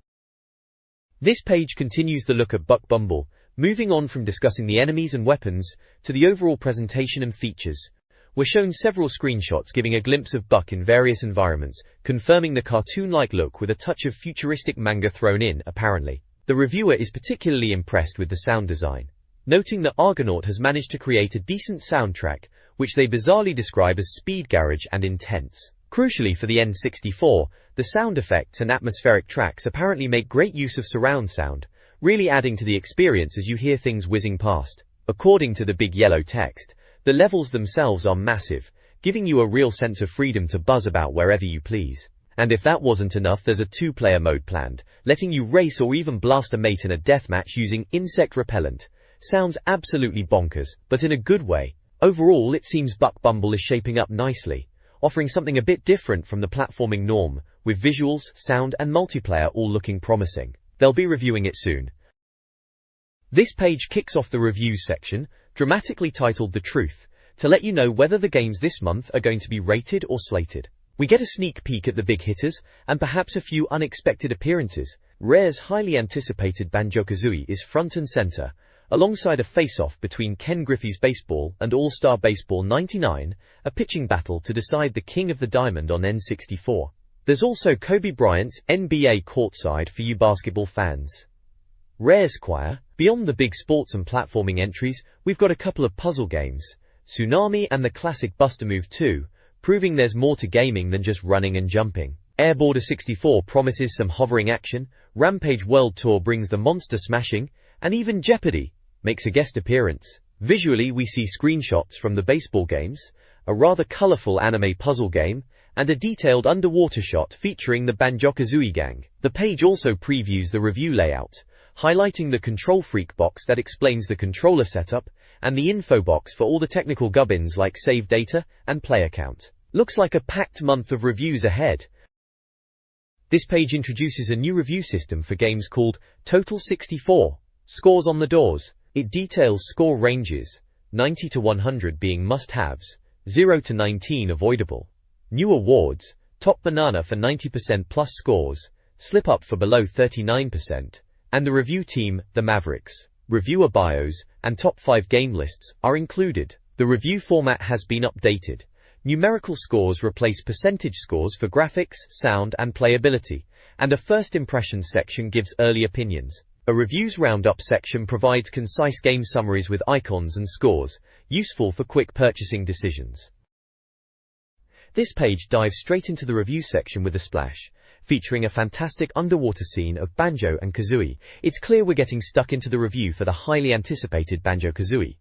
This page continues the look at Buck Bumble, moving on from discussing the enemies and weapons to the overall presentation and features. We're shown several screenshots giving a glimpse of Buck in various environments, confirming the cartoon-like look with a touch of futuristic manga thrown in, apparently. The reviewer is particularly impressed with the sound design, noting that Argonaut has managed to create a decent soundtrack, which they bizarrely describe as speed garage and intense. Crucially for the N64, the sound effects and atmospheric tracks apparently make great use of surround sound, really adding to the experience as you hear things whizzing past. According to the big yellow text, the levels themselves are massive, giving you a real sense of freedom to buzz about wherever you please. And if that wasn't enough, there's a 2-player mode planned, letting you race or even blast a mate in a deathmatch using insect repellent. Sounds absolutely bonkers, but in a good way. Overall, it seems Buck Bumble is shaping up nicely, offering something a bit different from the platforming norm, with visuals, sound, and multiplayer all looking promising. They'll be reviewing it soon. This page kicks off the reviews section, dramatically titled The Truth, to let you know whether the games this month are going to be rated or slated. We get a sneak peek at the big hitters, and perhaps a few unexpected appearances. Rare's highly anticipated Banjo-Kazooie is front and center, alongside a face-off between Ken Griffey's Baseball and All-Star Baseball 99, a pitching battle to decide the king of the diamond on N64. There's also Kobe Bryant's NBA Courtside for you basketball fans. Rare's choir. Beyond the big sports and platforming entries, we've got a couple of puzzle games, Tsunami and the classic Buster Move 2, proving there's more to gaming than just running and jumping. Airborder 64 promises some hovering action, Rampage World Tour brings the monster smashing, and even Jeopardy makes a guest appearance. Visually, we see screenshots from the baseball games, a rather colorful anime puzzle game, and a detailed underwater shot featuring the Banjo-Kazooie gang. The page also previews the review layout, highlighting the Control Freak box that explains the controller setup, and the info box for all the technical gubbins like save data and player count. Looks like a packed month of reviews ahead. This page introduces a new review system for games called Total 64. Scores on the doors. It details score ranges, 90 to 100 being must-haves, 0 to 19 avoidable. New awards, Top Banana for 90% plus scores, slip up for below 39%, and the review team, the Mavericks. Reviewer bios and top 5 game lists are included. The review format has been updated. Numerical scores replace percentage scores for graphics, sound, and playability, and a first impressions section gives early opinions. A reviews roundup section provides concise game summaries with icons and scores, useful for quick purchasing decisions. This page dives straight into the review section with a splash, featuring a fantastic underwater scene of Banjo and Kazooie. It's clear we're getting stuck into the review for the highly anticipated Banjo-Kazooie.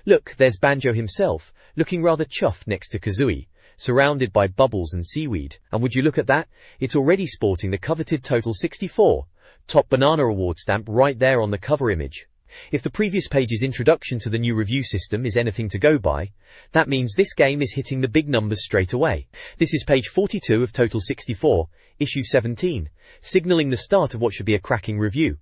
Look, there's Banjo himself, looking rather chuffed next to Kazooie, surrounded by bubbles and seaweed. And would you look at that? It's already sporting the coveted Total 64 Top Banana Award stamp right there on the cover image. If the previous page's introduction to the new review system is anything to go by, that means this game is hitting the big numbers straight away. This is page 42 of Total 64, issue 17, signaling the start of what should be a cracking review.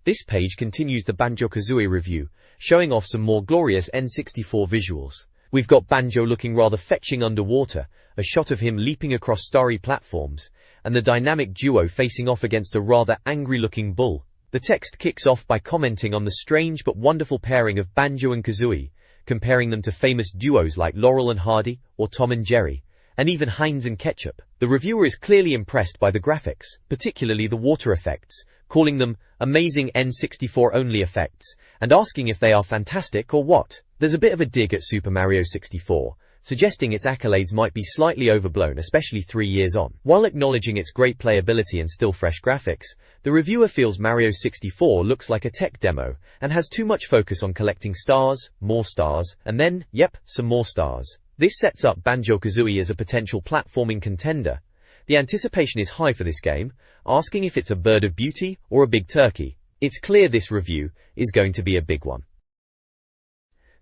This page continues the Banjo-Kazooie review, showing off some more glorious N64 visuals. We've got Banjo looking rather fetching underwater, a shot of him leaping across starry platforms, and the dynamic duo facing off against a rather angry-looking bull. The text kicks off by commenting on the strange but wonderful pairing of Banjo and Kazooie, comparing them to famous duos like Laurel and Hardy, or Tom and Jerry, and even Heinz and Ketchup. The reviewer is clearly impressed by the graphics, particularly the water effects, calling them amazing N64-only effects, and asking if they are fantastic or what. There's a bit of a dig at Super Mario 64, suggesting its accolades might be slightly overblown, especially 3 years on. While acknowledging its great playability and still fresh graphics, the reviewer feels Mario 64 looks like a tech demo, and has too much focus on collecting stars, more stars, and then, yep, some more stars. This sets up Banjo-Kazooie as a potential platforming contender. The anticipation is high for this game, asking if it's a bird of beauty or a big turkey. It's clear this review is going to be a big one.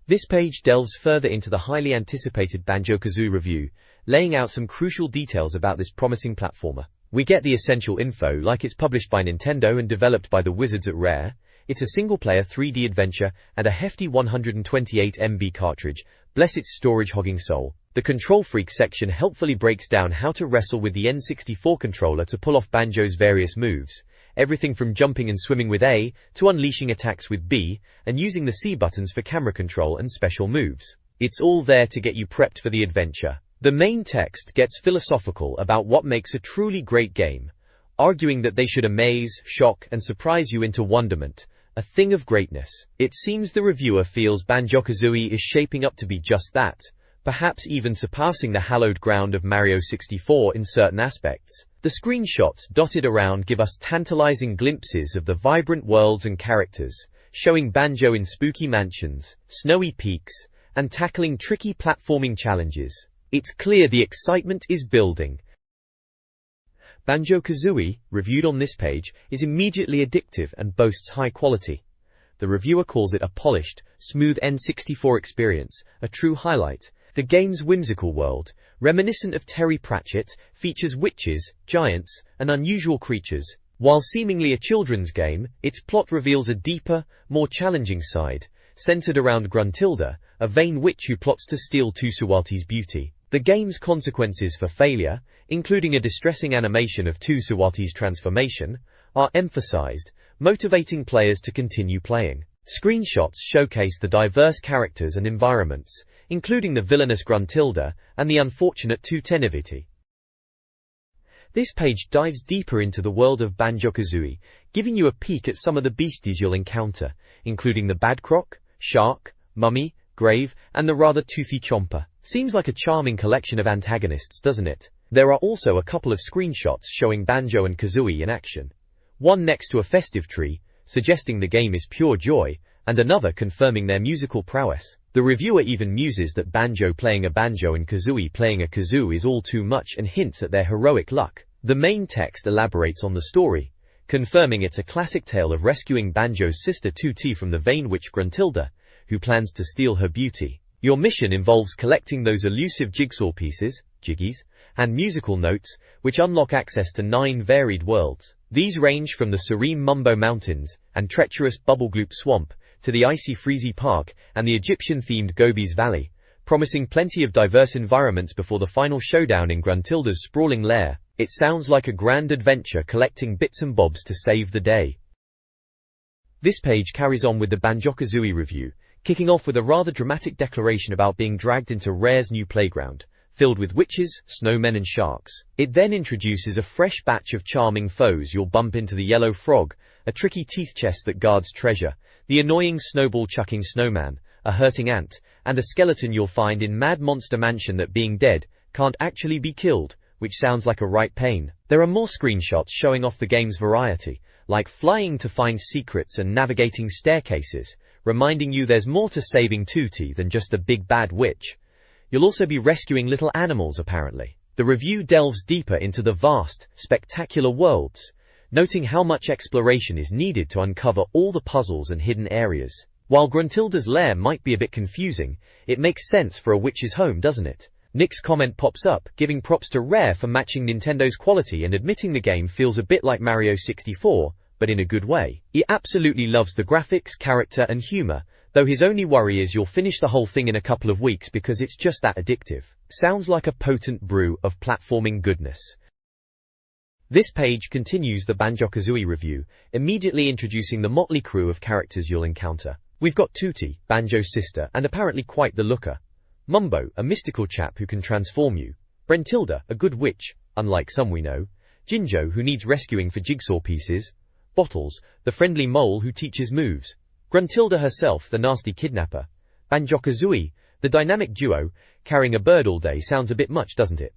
This page delves further into the highly anticipated Banjo-Kazooie review, laying out some crucial details about this promising platformer. We get the essential info like it's published by Nintendo and developed by the wizards at Rare. It's a single-player 3D adventure and a hefty 128 MB cartridge, bless its storage-hogging soul. The Control Freak section helpfully breaks down how to wrestle with the N64 controller to pull off Banjo's various moves, everything from jumping and swimming with A, to unleashing attacks with B, and using the C buttons for camera control and special moves. It's all there to get you prepped for the adventure. The main text gets philosophical about what makes a truly great game, arguing that they should amaze, shock, and surprise you into wonderment, a thing of greatness. It seems the reviewer feels Banjo-Kazooie is shaping up to be just that, perhaps even surpassing the hallowed ground of Mario 64 in certain aspects. The screenshots dotted around give us tantalizing glimpses of the vibrant worlds and characters, showing Banjo in spooky mansions, snowy peaks, and tackling tricky platforming challenges. It's clear the excitement is building. Banjo-Kazooie, reviewed on this page, is immediately addictive and boasts high quality. The reviewer calls it a polished, smooth N64 experience, a true highlight. The game's whimsical world, reminiscent of Terry Pratchett, features witches, giants, and unusual creatures. While seemingly a children's game, its plot reveals a deeper, more challenging side, centered around Gruntilda, a vain witch who plots to steal Tusuwalti's beauty. The game's consequences for failure, including a distressing animation of Tusuwalti's transformation, are emphasized, motivating players to continue playing. Screenshots showcase the diverse characters and environments, including the villainous Gruntilda and the unfortunate Tutenivity. This page dives deeper into the world of Banjo-Kazooie, giving you a peek at some of the beasties you'll encounter, including the Badcroc, Shark, Mummy, Grave, and the rather toothy Chomper. Seems like a charming collection of antagonists, doesn't it? There are also a couple of screenshots showing Banjo and Kazooie in action. One next to a festive tree, suggesting the game is pure joy, and another confirming their musical prowess. The reviewer even muses that Banjo playing a banjo and Kazooie playing a kazoo is all too much and hints at their heroic luck. The main text elaborates on the story, confirming it's a classic tale of rescuing Banjo's sister Tutti from the vain witch Gruntilda, who plans to steal her beauty. Your mission involves collecting those elusive jigsaw pieces, jiggies, and musical notes, which unlock access to 9 varied worlds. These range from the serene Mumbo Mountains and treacherous Bubblegloop Swamp to the icy Freezy Park and the Egyptian-themed Gobi's Valley, promising plenty of diverse environments before the final showdown in Gruntilda's sprawling lair. It sounds like a grand adventure collecting bits and bobs to save the day. This page carries on with the Banjo-Kazooie review, kicking off with a rather dramatic declaration about being dragged into Rare's new playground, filled with witches, snowmen and sharks. It then introduces a fresh batch of charming foes. You'll bump into the yellow frog, a tricky teeth chest that guards treasure, the annoying snowball-chucking snowman, a hurting ant, and a skeleton you'll find in Mad Monster Mansion that, being dead, can't actually be killed, which sounds like a right pain. There are more screenshots showing off the game's variety, like flying to find secrets and navigating staircases, reminding you there's more to saving Tooty than just the big bad witch. You'll also be rescuing little animals, apparently. The review delves deeper into the vast, spectacular worlds, noting how much exploration is needed to uncover all the puzzles and hidden areas. While Gruntilda's lair might be a bit confusing, it makes sense for a witch's home, doesn't it? Nick's comment pops up, giving props to Rare for matching Nintendo's quality and admitting the game feels a bit like Mario 64, but in a good way. He absolutely loves the graphics, character and humor, though his only worry is you'll finish the whole thing in a couple of weeks because it's just that addictive. Sounds like a potent brew of platforming goodness. This page continues the Banjo-Kazooie review, immediately introducing the motley crew of characters you'll encounter. We've got Tooty, Banjo's sister and apparently quite the looker. Mumbo, a mystical chap who can transform you. Brentilda, a good witch, unlike some we know. Jinjo, who needs rescuing for jigsaw pieces. Bottles, the friendly mole who teaches moves. Gruntilda herself, the nasty kidnapper. Banjo-Kazooie, the dynamic duo, carrying a bird all day sounds a bit much, doesn't it?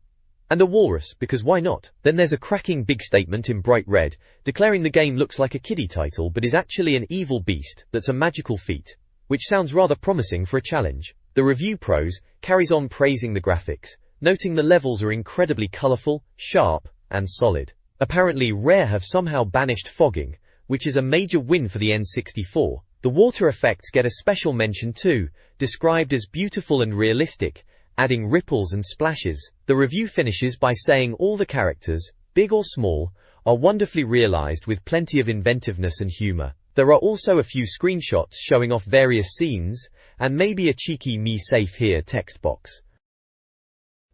And a walrus, because why not? Then there's a cracking big statement in bright red, declaring the game looks like a kiddie title but is actually an evil beast that's a magical feat, which sounds rather promising for a challenge. The review prose carries on praising the graphics, noting the levels are incredibly colorful, sharp, and solid. Apparently Rare have somehow banished fogging, which is a major win for the N64. The water effects get a special mention too, described as beautiful and realistic, adding ripples and splashes. The review finishes by saying all the characters, big or small, are wonderfully realized with plenty of inventiveness and humor. There are also a few screenshots showing off various scenes, and maybe a cheeky "me safe here" text box.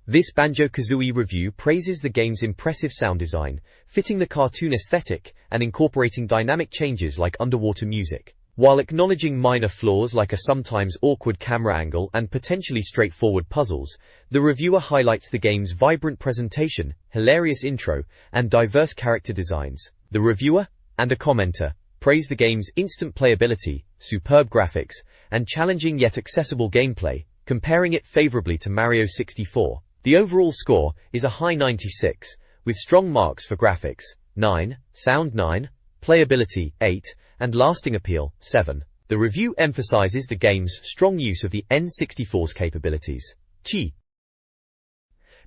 This Banjo-Kazooie review praises the game's impressive sound design, fitting the cartoon aesthetic and incorporating dynamic changes like underwater music. While acknowledging minor flaws like a sometimes awkward camera angle and potentially straightforward puzzles, the reviewer highlights the game's vibrant presentation, hilarious intro, and diverse character designs. The reviewer, and a commenter, praise the game's instant playability, superb graphics, and challenging yet accessible gameplay, comparing it favorably to Mario 64. The overall score is a high 96, with strong marks for graphics, 9, sound 9, playability, 8, and lasting appeal, 7. The review emphasizes the game's strong use of the N64's capabilities.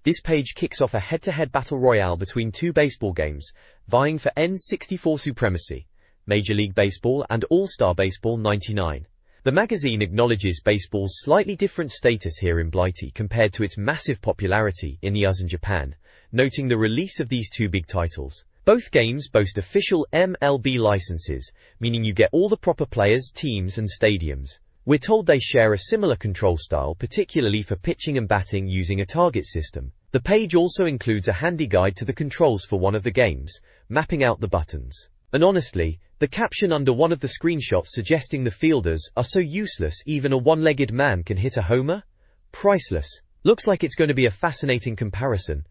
This page kicks off a head-to-head battle royale between two baseball games, vying for N64 supremacy, Major League Baseball and All-Star Baseball 99. The magazine acknowledges baseball's slightly different status here in Blighty compared to its massive popularity in the US and Japan, noting the release of these two big titles. Both games boast official MLB licenses, meaning you get all the proper players, teams and stadiums. We're told they share a similar control style, particularly for pitching and batting using a target system. The page also includes a handy guide to the controls for one of the games, mapping out the buttons. And honestly, the caption under one of the screenshots suggesting the fielders are so useless even a one-legged man can hit a homer? Priceless. Looks like it's going to be a fascinating comparison.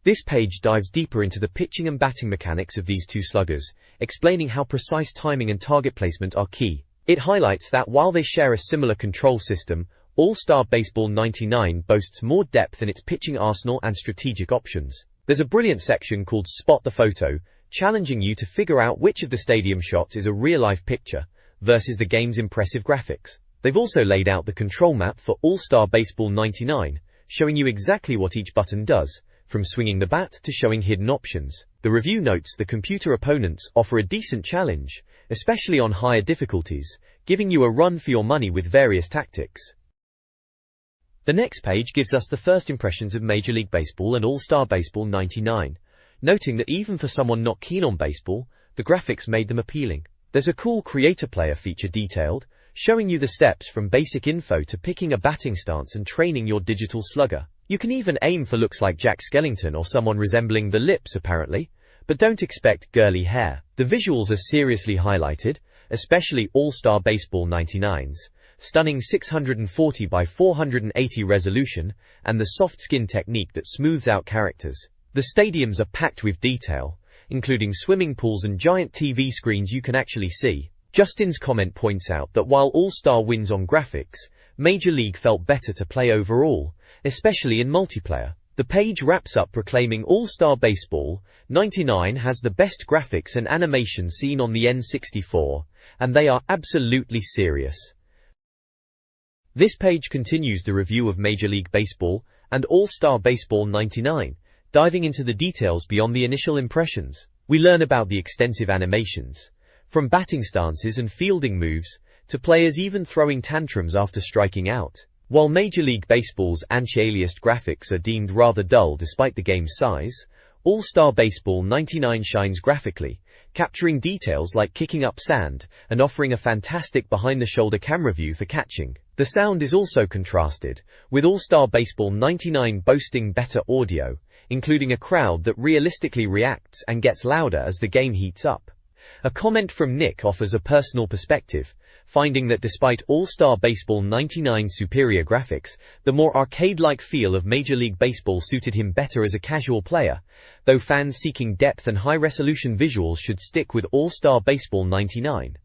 This page dives deeper into the pitching and batting mechanics of these two sluggers, explaining how precise timing and target placement are key. It highlights that while they share a similar control system, All-Star Baseball 99 boasts more depth in its pitching arsenal and strategic options. There's a brilliant section called Spot the Photo, challenging you to figure out which of the stadium shots is a real-life picture versus the game's impressive graphics. They've also laid out the control map for All-Star Baseball 99, showing you exactly what each button does, from swinging the bat to showing hidden options. The review notes the computer opponents offer a decent challenge, especially on higher difficulties, giving you a run for your money with various tactics. The next page gives us the first impressions of Major League Baseball and All-Star Baseball 99. Noting that even for someone not keen on baseball, the graphics made them appealing. There's a cool creator player feature detailed, showing you the steps from basic info to picking a batting stance and training your digital slugger. You can even aim for looks like Jack Skellington or someone resembling the Lips apparently, but don't expect girly hair. The visuals are seriously highlighted, especially All-Star Baseball 99's stunning 640 by 480 resolution and the soft skin technique that smooths out characters. The stadiums are packed with detail, including swimming pools and giant TV screens you can actually see. Justin's comment points out that while All-Star wins on graphics, Major League felt better to play overall, especially in multiplayer. The page wraps up proclaiming All-Star Baseball 99 has the best graphics and animation seen on the N64, and they are absolutely serious. This page continues the review of Major League Baseball and All-Star Baseball 99, diving into the details beyond the initial impressions. We learn about the extensive animations, from batting stances and fielding moves, to players even throwing tantrums after striking out. While Major League Baseball's anti-aliased graphics are deemed rather dull despite the game's size, All-Star Baseball 99 shines graphically, capturing details like kicking up sand and offering a fantastic behind-the-shoulder camera view for catching. The sound is also contrasted, with All-Star Baseball 99 boasting better audio, including a crowd that realistically reacts and gets louder as the game heats up. A comment from Nick offers a personal perspective, finding that despite All-Star Baseball 99's superior graphics, the more arcade-like feel of Major League Baseball suited him better as a casual player, though fans seeking depth and high-resolution visuals should stick with All-Star Baseball 99.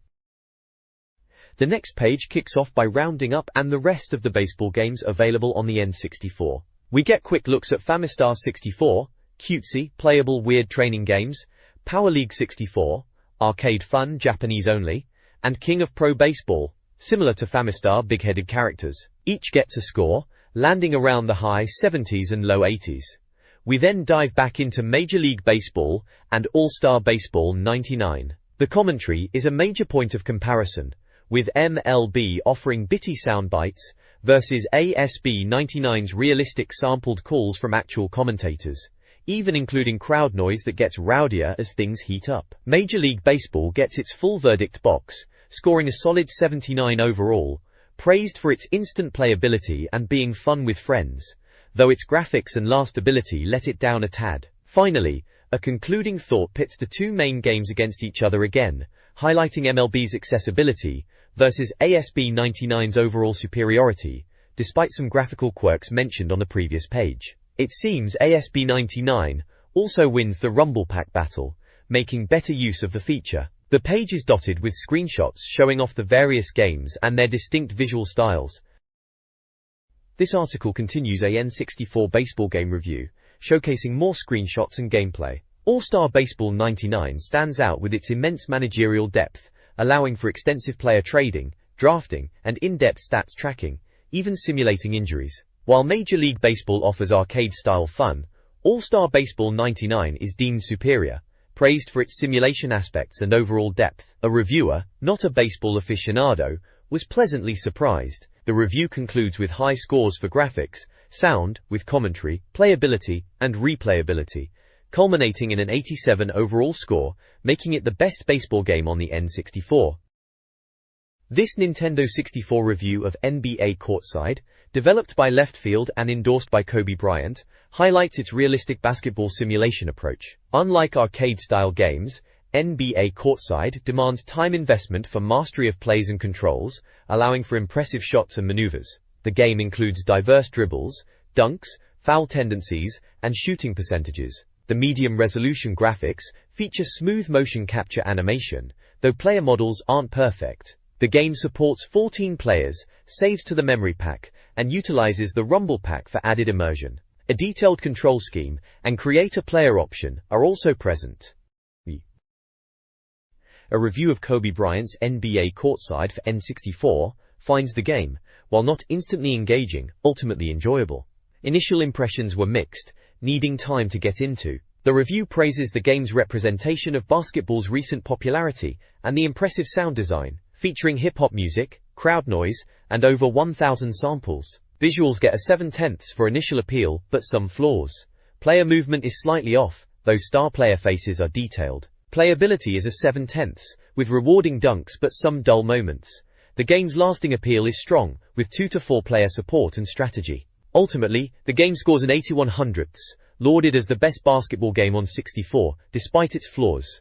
The next page kicks off by rounding up and the rest of the baseball games available on the N64. We get quick looks at Famistar 64, cutesy, playable weird training games, Power League 64, arcade fun, Japanese only, and King of Pro Baseball, similar to Famistar big-headed characters. Each gets a score, landing around the high 70s and low 80s. We then dive back into Major League Baseball and All-Star Baseball 99. The commentary is a major point of comparison, with MLB offering bitty sound bites versus ASB 99's realistic sampled calls from actual commentators, even including crowd noise that gets rowdier as things heat up. Major League Baseball gets its full verdict box, scoring a solid 79 overall, praised for its instant playability and being fun with friends, though its graphics and lastability let it down a tad. Finally, a concluding thought pits the two main games against each other again, highlighting MLB's accessibility versus ASB 99's overall superiority, despite some graphical quirks mentioned on the previous page. It seems ASB 99 also wins the Rumble Pack battle, making better use of the feature. The page is dotted with screenshots showing off the various games and their distinct visual styles. This article continues a N64 baseball game review, showcasing more screenshots and gameplay. All-Star Baseball 99 stands out with its immense managerial depth, allowing for extensive player trading, drafting, and in-depth stats tracking, even simulating injuries. While Major League Baseball offers arcade-style fun, All-Star Baseball 99 is deemed superior, praised for its simulation aspects and overall depth. A reviewer, not a baseball aficionado, was pleasantly surprised. The review concludes with high scores for graphics, sound, with commentary, playability, and replayability, culminating in an 87 overall score, making it the best baseball game on the N64. This Nintendo 64 review of NBA Courtside, developed by Left Field and endorsed by Kobe Bryant, highlights its realistic basketball simulation approach. Unlike arcade-style games, NBA Courtside demands time investment for mastery of plays and controls, allowing for impressive shots and maneuvers. The game includes diverse dribbles, dunks, foul tendencies, and shooting percentages. The medium-resolution graphics feature smooth motion capture animation, though player models aren't perfect. The game supports 14 players, saves to the memory pack, and utilizes the Rumble Pack for added immersion. A detailed control scheme and create a player option are also present. A review of Kobe Bryant's NBA Courtside for N64 finds the game, while not instantly engaging, ultimately enjoyable. Initial impressions were mixed, needing time to get into. The review praises the game's representation of basketball's recent popularity and the impressive sound design, featuring hip-hop music, crowd noise, and over 1,000 samples. Visuals get a 7/10 for initial appeal, but some flaws. Player movement is slightly off, though star player faces are detailed. Playability is a 7/10, with rewarding dunks but some dull moments. The game's lasting appeal is strong, with 2 to 4 player support and strategy. Ultimately, the game scores an 81/100ths, lauded as the best basketball game on 64, despite its flaws.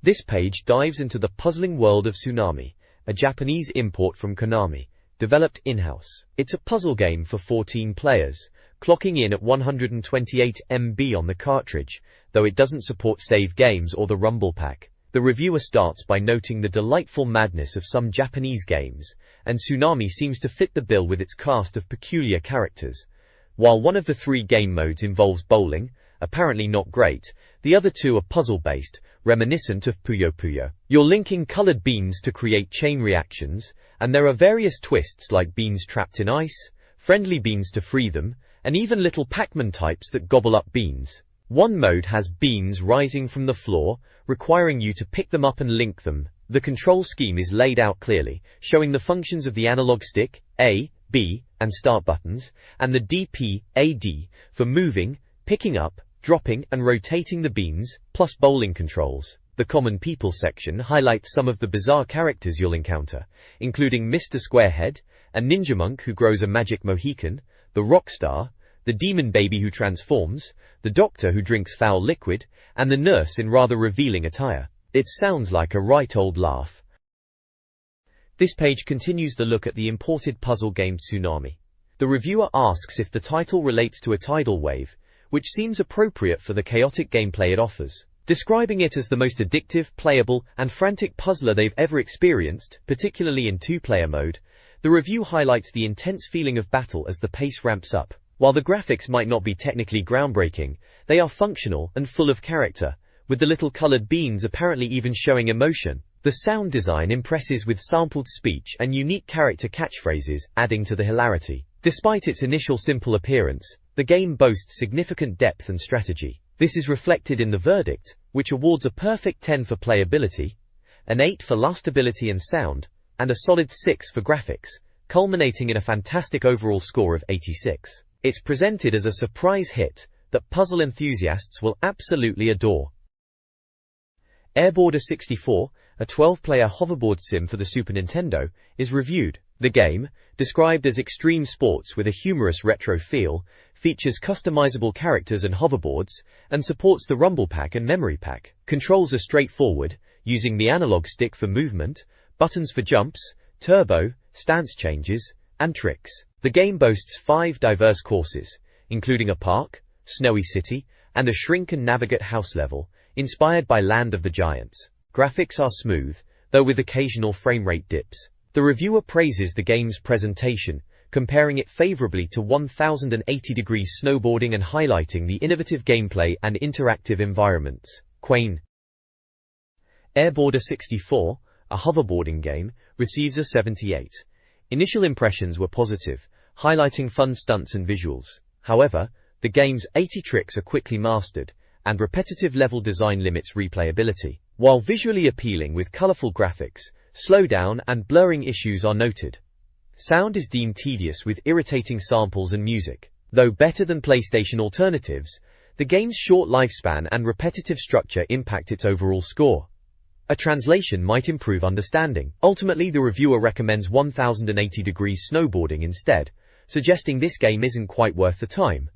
This page dives into the puzzling world of Tsunami, a Japanese import from Konami, developed in-house. It's a puzzle game for 14 players, clocking in at 128 MB on the cartridge, though it doesn't support save games or the Rumble Pack. The reviewer starts by noting the delightful madness of some Japanese games, and Tsunami seems to fit the bill with its cast of peculiar characters. While one of the 3 game modes involves bowling, apparently not great, the other 2 are puzzle-based, reminiscent of Puyo Puyo. You're linking colored beans to create chain reactions, and there are various twists like beans trapped in ice, friendly beans to free them, and even little Pac-Man types that gobble up beans. One mode has beans rising from the floor, requiring you to pick them up and link them. The control scheme is laid out clearly, showing the functions of the analog stick, A, B, and start buttons, and the DP, AD, for moving, picking up, dropping, and rotating the beans, plus bowling controls. The Common People section highlights some of the bizarre characters you'll encounter, including Mr. Squarehead, a ninja monk who grows a magic Mohican, the rock star, the demon baby who transforms, the doctor who drinks foul liquid, and the nurse in rather revealing attire. It sounds like a right old laugh. This page continues the look at the imported puzzle game Tsunami. The reviewer asks if the title relates to a tidal wave, which seems appropriate for the chaotic gameplay it offers. Describing it as the most addictive, playable, and frantic puzzler they've ever experienced, particularly in 2-player mode, the review highlights the intense feeling of battle as the pace ramps up. While the graphics might not be technically groundbreaking, they are functional and full of character, with the little colored beans apparently even showing emotion. The sound design impresses with sampled speech and unique character catchphrases, adding to the hilarity. Despite its initial simple appearance, the game boasts significant depth and strategy. This is reflected in the verdict, which awards a perfect 10 for playability, an 8 for lastability and sound, and a solid 6 for graphics, culminating in a fantastic overall score of 86. It's presented as a surprise hit that puzzle enthusiasts will absolutely adore. Airborder 64, a 12-player hoverboard sim for the Super Nintendo, is reviewed. The game, described as extreme sports with a humorous retro feel, features customizable characters and hoverboards, and supports the Rumble Pack and Memory Pack. Controls are straightforward, using the analog stick for movement, buttons for jumps, turbo, stance changes, and tricks. The game boasts 5 diverse courses, including a park, snowy city, and a shrink and navigate house level, inspired by Land of the Giants. Graphics are smooth, though with occasional frame rate dips. The reviewer praises the game's presentation, comparing it favorably to 1080 Degrees snowboarding and highlighting the innovative gameplay and interactive environments. Quain. Airborder 64, a hoverboarding game, receives a 78. Initial impressions were positive, highlighting fun stunts and visuals. However, the game's 80 tricks are quickly mastered, and repetitive level design limits replayability. While visually appealing with colorful graphics, slowdown and blurring issues are noted. Sound is deemed tedious with irritating samples and music. Though better than PlayStation alternatives, the game's short lifespan and repetitive structure impact its overall score. A translation might improve understanding. Ultimately, the reviewer recommends 1080 Degrees snowboarding instead, suggesting this game isn't quite worth the time.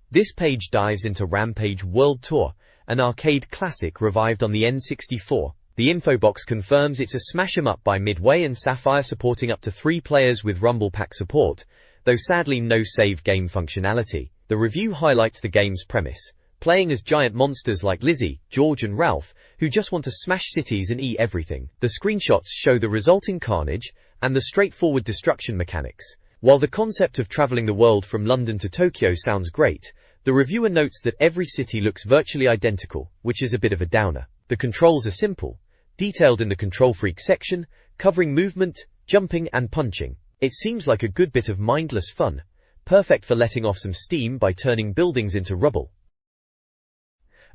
This page dives into Rampage World Tour, an arcade classic revived on the N64. The info box confirms it's a smash 'em up by Midway and Sapphire, supporting up to 3 players with Rumble Pack support, though sadly no save game functionality. The review highlights the game's premise, playing as giant monsters like Lizzie, George and Ralph, who just want to smash cities and eat everything. The screenshots show the resulting carnage and the straightforward destruction mechanics. While the concept of traveling the world from London to Tokyo sounds great, the reviewer notes that every city looks virtually identical, which is a bit of a downer. The controls are simple, detailed in the Control Freak section, covering movement, jumping and punching. It seems like a good bit of mindless fun, perfect for letting off some steam by turning buildings into rubble.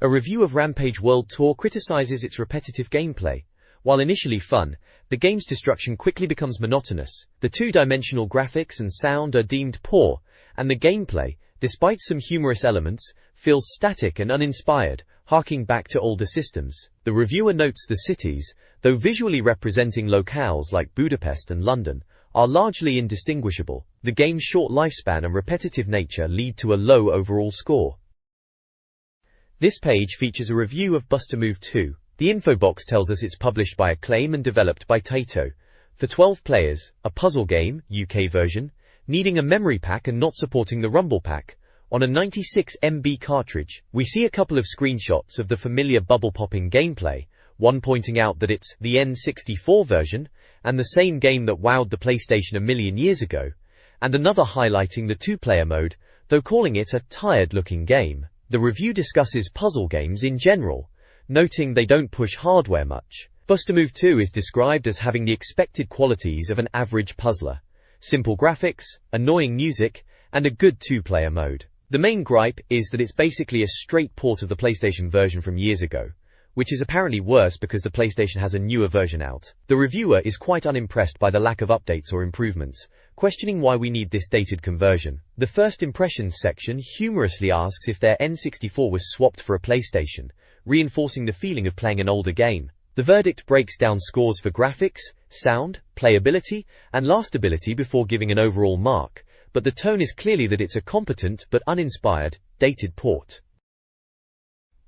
A review of Rampage World Tour criticizes its repetitive gameplay. While initially fun, the game's destruction quickly becomes monotonous. The 2-dimensional graphics and sound are deemed poor, and the gameplay, despite some humorous elements, feels static and uninspired, harking back to older systems. The reviewer notes the cities, though visually representing locales like Budapest and London, are largely indistinguishable. The game's short lifespan and repetitive nature lead to a low overall score. This page features a review of Buster Move 2. The info box tells us it's published by Acclaim and developed by Taito. For 12 players, a puzzle game, UK version, needing a memory pack and not supporting the Rumble Pack. On a 96 MB cartridge, we see a couple of screenshots of the familiar bubble-popping gameplay, one pointing out that it's the N64 version, and the same game that wowed the PlayStation a million years ago, and another highlighting the two-player mode, though calling it a tired-looking game. The review discusses puzzle games in general, noting they don't push hardware much. Buster Move 2 is described as having the expected qualities of an average puzzler: simple graphics, annoying music, and a good two-player mode. The main gripe is that it's basically a straight port of the PlayStation version from years ago, which is apparently worse because the PlayStation has a newer version out. The reviewer is quite unimpressed by the lack of updates or improvements, questioning why we need this dated conversion. The first impressions section humorously asks if their N64 was swapped for a PlayStation, reinforcing the feeling of playing an older game. The verdict breaks down scores for graphics, sound, playability, and lastability before giving an overall mark, but the tone is clearly that it's a competent but uninspired, dated port.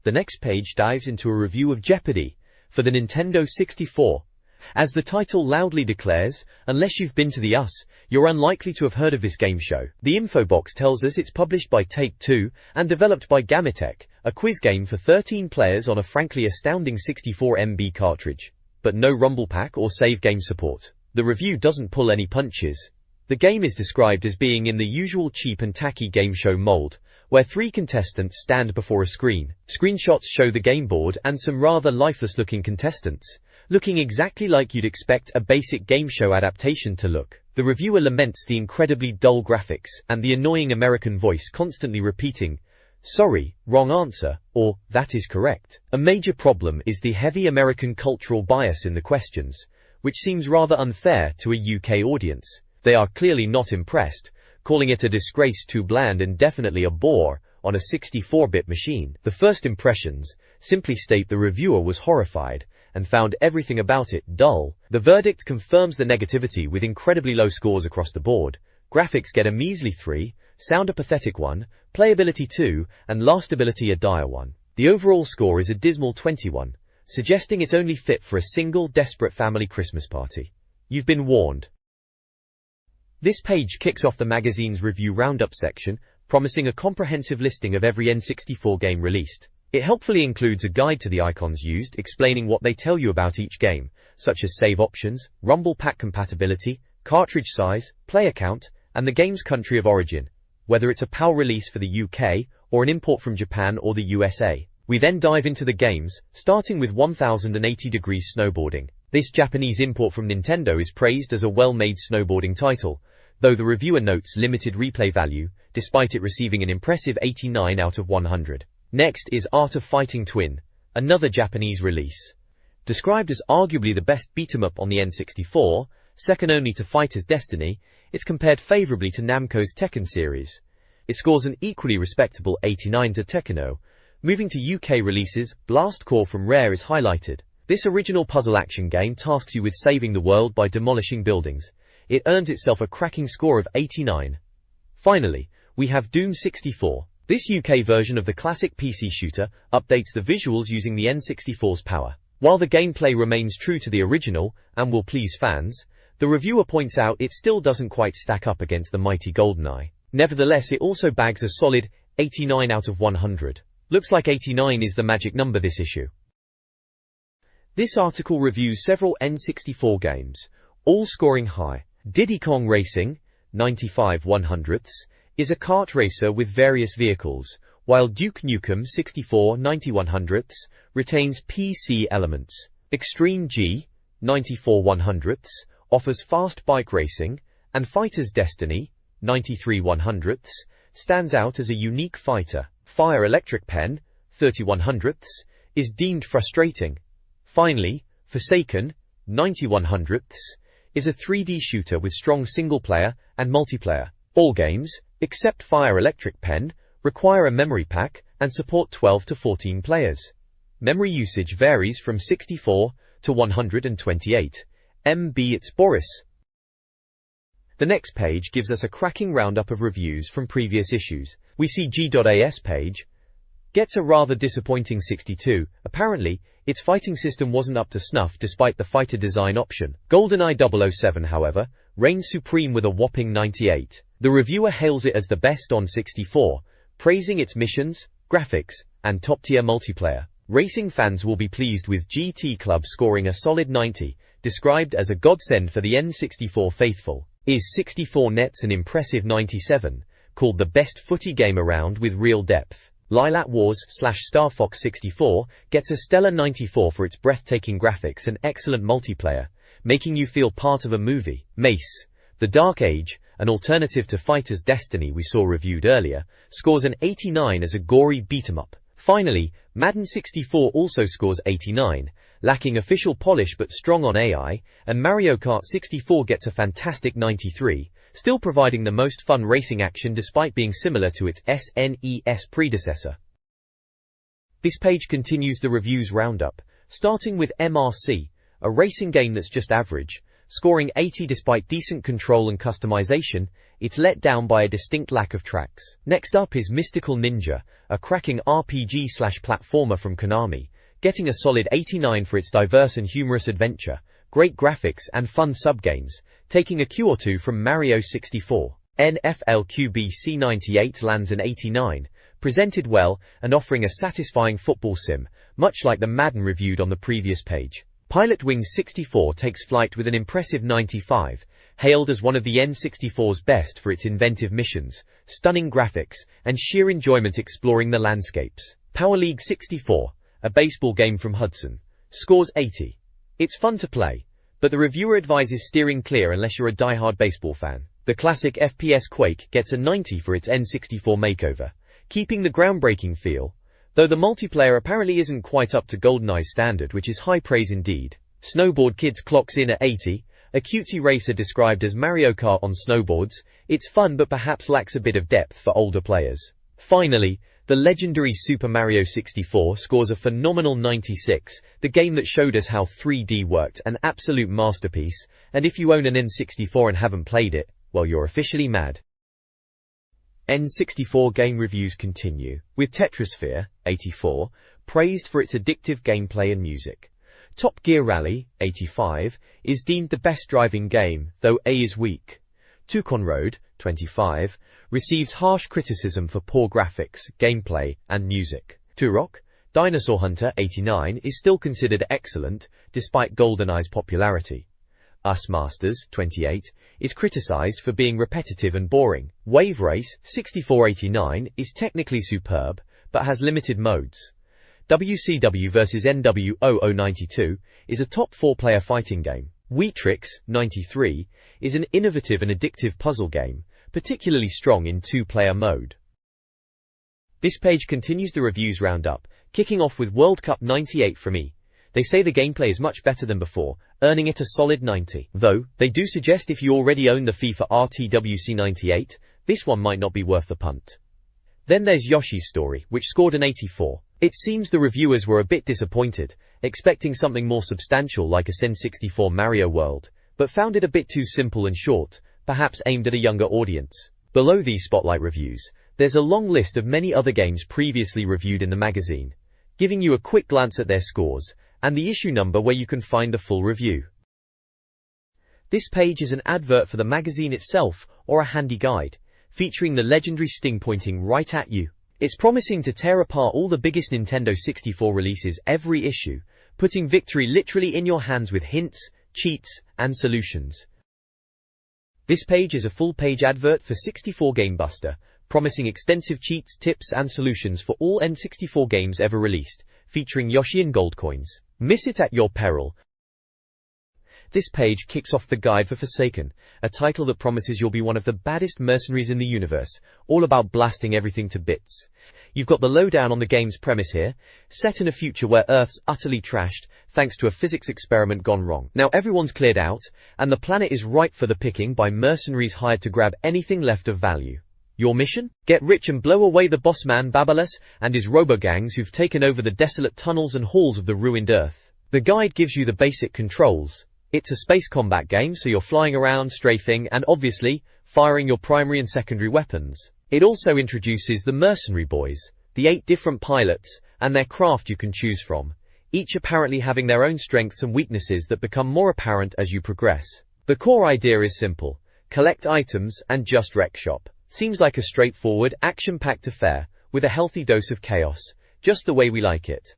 The next page dives into a review of Jeopardy! For the Nintendo 64. As the title loudly declares, unless you've been to the US, you're unlikely to have heard of this game show. The info box tells us it's published by Take-Two and developed by Gamitech, a quiz game for 13 players on a frankly astounding 64 MB cartridge. But no Rumble Pack or save game support. The review doesn't pull any punches. The game is described as being in the usual cheap and tacky game show mold, where 3 contestants stand before a screen. Screenshots show the game board and some rather lifeless-looking contestants, looking exactly like you'd expect a basic game show adaptation to look. The reviewer laments the incredibly dull graphics and the annoying American voice constantly repeating, "Sorry, wrong answer," or "That is correct." A major problem is the heavy American cultural bias in the questions, which seems rather unfair to a UK audience. They are clearly not impressed, calling it a disgrace, too bland, and definitely a bore on a 64-bit machine. The first impressions simply state the reviewer was horrified and found everything about it dull. The verdict confirms the negativity with incredibly low scores across the board. Graphics get a measly 3, sound a pathetic 1, playability 2, and lastability a dire 1. The overall score is a dismal 21, suggesting it's only fit for a single desperate family Christmas party. You've been warned. This page kicks off the magazine's review roundup section, promising a comprehensive listing of every N64 game released. It helpfully includes a guide to the icons used, explaining what they tell you about each game, such as save options, Rumble Pack compatibility, cartridge size, player count, and the game's country of origin, whether it's a PAL release for the UK or an import from Japan or the USA. We then dive into the games, starting with 1080 Degrees Snowboarding. This Japanese import from Nintendo is praised as a well-made snowboarding title, though the reviewer notes limited replay value, despite it receiving an impressive 89 out of 100. Next is Art of Fighting Twin, another Japanese release. Described as arguably the best beat-em-up on the N64, second only to Fighter's Destiny, it's compared favorably to Namco's Tekken series. It scores an equally respectable 89 to Tekkeno. Moving to UK releases, Blast Corps from Rare is highlighted. This original puzzle action game tasks you with saving the world by demolishing buildings. It earns itself a cracking score of 89. Finally, we have Doom 64. This UK version of the classic PC shooter updates the visuals using the N64's power. While the gameplay remains true to the original and will please fans, the reviewer points out it still doesn't quite stack up against the mighty GoldenEye. Nevertheless, it also bags a solid 89 out of 100. Looks like 89 is the magic number this issue. This article reviews several N64 games, all scoring high. Diddy Kong Racing, 95 100ths, is a kart racer with various vehicles, while Duke Nukem 64 90 100ths retains PC elements. Extreme G, 94 100ths, offers fast bike racing, and Fighter's Destiny, 93 100ths, stands out as a unique fighter. Fire Electric Pen, 30 100ths, is deemed frustrating. Finally, Forsaken, 90 100ths, is a 3D shooter with strong single-player and multiplayer. All games, except Fire Electric Pen, require a memory pack and support 12 to 14 players. Memory usage varies from 64 to 128 MB. It's Boris. The next page gives us a cracking roundup of reviews from previous issues. We see G.AS page gets a rather disappointing 62. Apparently, its fighting system wasn't up to snuff despite the fighter design option. GoldenEye 007, however, reigns supreme with a whopping 98. The reviewer hails it as the best on 64, praising its missions, graphics, and top-tier multiplayer. Racing fans will be pleased with GT Club scoring a solid 90, described as a godsend for the N64 faithful. Is 64 nets an impressive 97, called the best footy game around with real depth. Lilac Wars/Star Fox 64 gets a stellar 94 for its breathtaking graphics and excellent multiplayer, making you feel part of a movie. Mace, The Dark Age, an alternative to Fighter's Destiny we saw reviewed earlier, scores an 89 as a gory beat-em-up. Finally, Madden 64 also scores 89, lacking official polish but strong on AI, and Mario Kart 64 gets a fantastic 93, still providing the most fun racing action despite being similar to its SNES predecessor. This page continues the reviews roundup, starting with MRC, a racing game that's just average, scoring 80 despite decent control and customization. It's let down by a distinct lack of tracks. Next up is Mystical Ninja, a cracking RPG/platformer from Konami, getting a solid 89 for its diverse and humorous adventure, great graphics and fun subgames, taking a Q or two from Mario 64. NFL QBC 98 lands an 89, presented well and offering a satisfying football sim, much like the Madden reviewed on the previous page. Pilot Wings 64 takes flight with an impressive 95, hailed as one of the N64's best for its inventive missions, stunning graphics, and sheer enjoyment exploring the landscapes. Power League 64, a baseball game from Hudson, scores 80. It's fun to play, but the reviewer advises steering clear unless you're a die-hard baseball fan. The classic FPS Quake gets a 90 for its N64 makeover, keeping the groundbreaking feel, though the multiplayer apparently isn't quite up to GoldenEye's standard, which is high praise indeed. Snowboard Kids clocks in at 80, a cutesy racer described as Mario Kart on snowboards. It's fun but perhaps lacks a bit of depth for older players. Finally, the legendary Super Mario 64 scores a phenomenal 96, the game that showed us how 3D worked, an absolute masterpiece, and if you own an N64 and haven't played it, well, you're officially mad. N64 game reviews continue, with Tetrasphere, 84, praised for its addictive gameplay and music. Top Gear Rally, 85, is deemed the best driving game, though A is weak. Toucan Road, 25, receives harsh criticism for poor graphics, gameplay, and music. Turok, Dinosaur Hunter 89 is still considered excellent, despite GoldenEye's popularity. Us Masters 28 is criticized for being repetitive and boring. Wave Race 6489 is technically superb, but has limited modes. WCW vs NW 0092 is a top 4-player fighting game. Weetrix 93 is an innovative and addictive puzzle game, particularly strong in 2-player mode. This page continues the reviews roundup, kicking off with World Cup 98 from E. They say the gameplay is much better than before, earning it a solid 90. Though, they do suggest if you already own the FIFA RTWC 98, this one might not be worth the punt. Then there's Yoshi's Story, which scored an 84. It seems the reviewers were a bit disappointed, expecting something more substantial like a N64 Mario World, but found it a bit too simple and short, perhaps aimed at a younger audience. Below these spotlight reviews, there's a long list of many other games previously reviewed in the magazine, giving you a quick glance at their scores, and the issue number where you can find the full review. This page is an advert for the magazine itself, or a handy guide, featuring the legendary sting pointing right at you. It's promising to tear apart all the biggest Nintendo 64 releases every issue, putting victory literally in your hands with hints, cheats, and solutions. This page is a full-page advert for 64 Game Buster, promising extensive cheats, tips, and solutions for all N64 games ever released, featuring Yoshi and gold coins. Miss it at your peril. This page kicks off the guide for Forsaken, a title that promises you'll be one of the baddest mercenaries in the universe, all about blasting everything to bits. You've got the lowdown on the game's premise here, set in a future where Earth's utterly trashed, thanks to a physics experiment gone wrong. Now everyone's cleared out, and the planet is ripe for the picking by mercenaries hired to grab anything left of value. Your mission? Get rich and blow away the boss man Babalas and his robo-gangs who've taken over the desolate tunnels and halls of the ruined Earth. The guide gives you the basic controls, It's a space combat game, so you're flying around, strafing, and obviously, firing your primary and secondary weapons. It also introduces the mercenary boys, the 8 different pilots, and their craft you can choose from, each apparently having their own strengths and weaknesses that become more apparent as you progress. The core idea is simple: collect items and just wreck shop. Seems like a straightforward, action-packed affair, with a healthy dose of chaos, just the way we like it.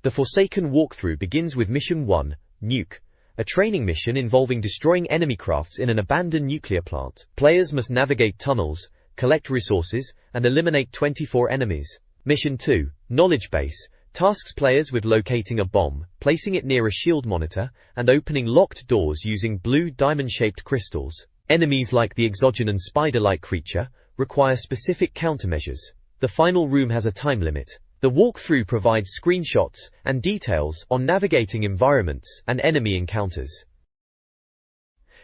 The Forsaken walkthrough begins with Mission 1, Nuke, a training mission involving destroying enemy crafts in an abandoned nuclear plant. Players must navigate tunnels, collect resources, and eliminate 24 enemies. Mission 2, Knowledge Base, tasks players with locating a bomb, placing it near a shield monitor, and opening locked doors using blue diamond-shaped crystals. Enemies like the exogenous spider-like creature require specific countermeasures. The final room has a time limit. The walkthrough provides screenshots and details on navigating environments and enemy encounters.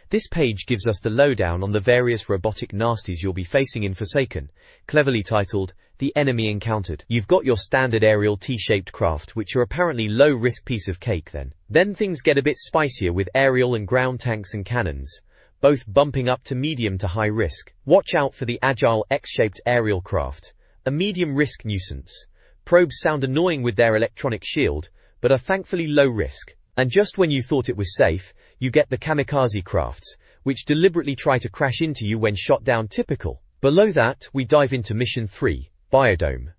This page gives us the lowdown on the various robotic nasties you'll be facing in Forsaken, cleverly titled, The Enemy Encountered. You've got your standard aerial T-shaped craft, which are apparently low-risk piece of cake then. Then things get a bit spicier with aerial and ground tanks and cannons, both bumping up to medium to high risk. Watch out for the agile X-shaped aerial craft, a medium-risk nuisance. Probes sound annoying with their electronic shield, but are thankfully low risk. And just when you thought it was safe, you get the kamikaze crafts, which deliberately try to crash into you when shot down. Typical. Below that, we dive into Mission 3, Biodome.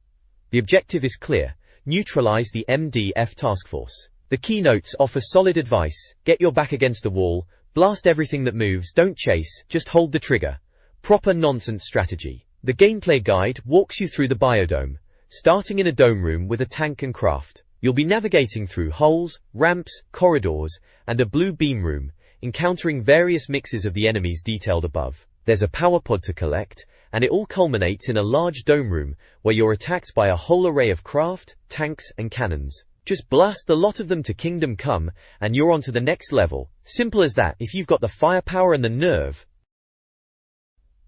The objective is clear: neutralize the MDF task force. The keynotes offer solid advice: get your back against the wall, blast everything that moves, don't chase, just hold the trigger. Proper nonsense strategy. The gameplay guide walks you through the biodome, starting in a dome room with a tank and craft. You'll be navigating through holes, ramps, corridors, and a blue beam room, encountering various mixes of the enemies detailed above. There's a power pod to collect, and it all culminates in a large dome room where you're attacked by a whole array of craft, tanks, and cannons. Just blast the lot of them to Kingdom Come, and you're on to the next level. Simple as that if you've got the firepower and the nerve.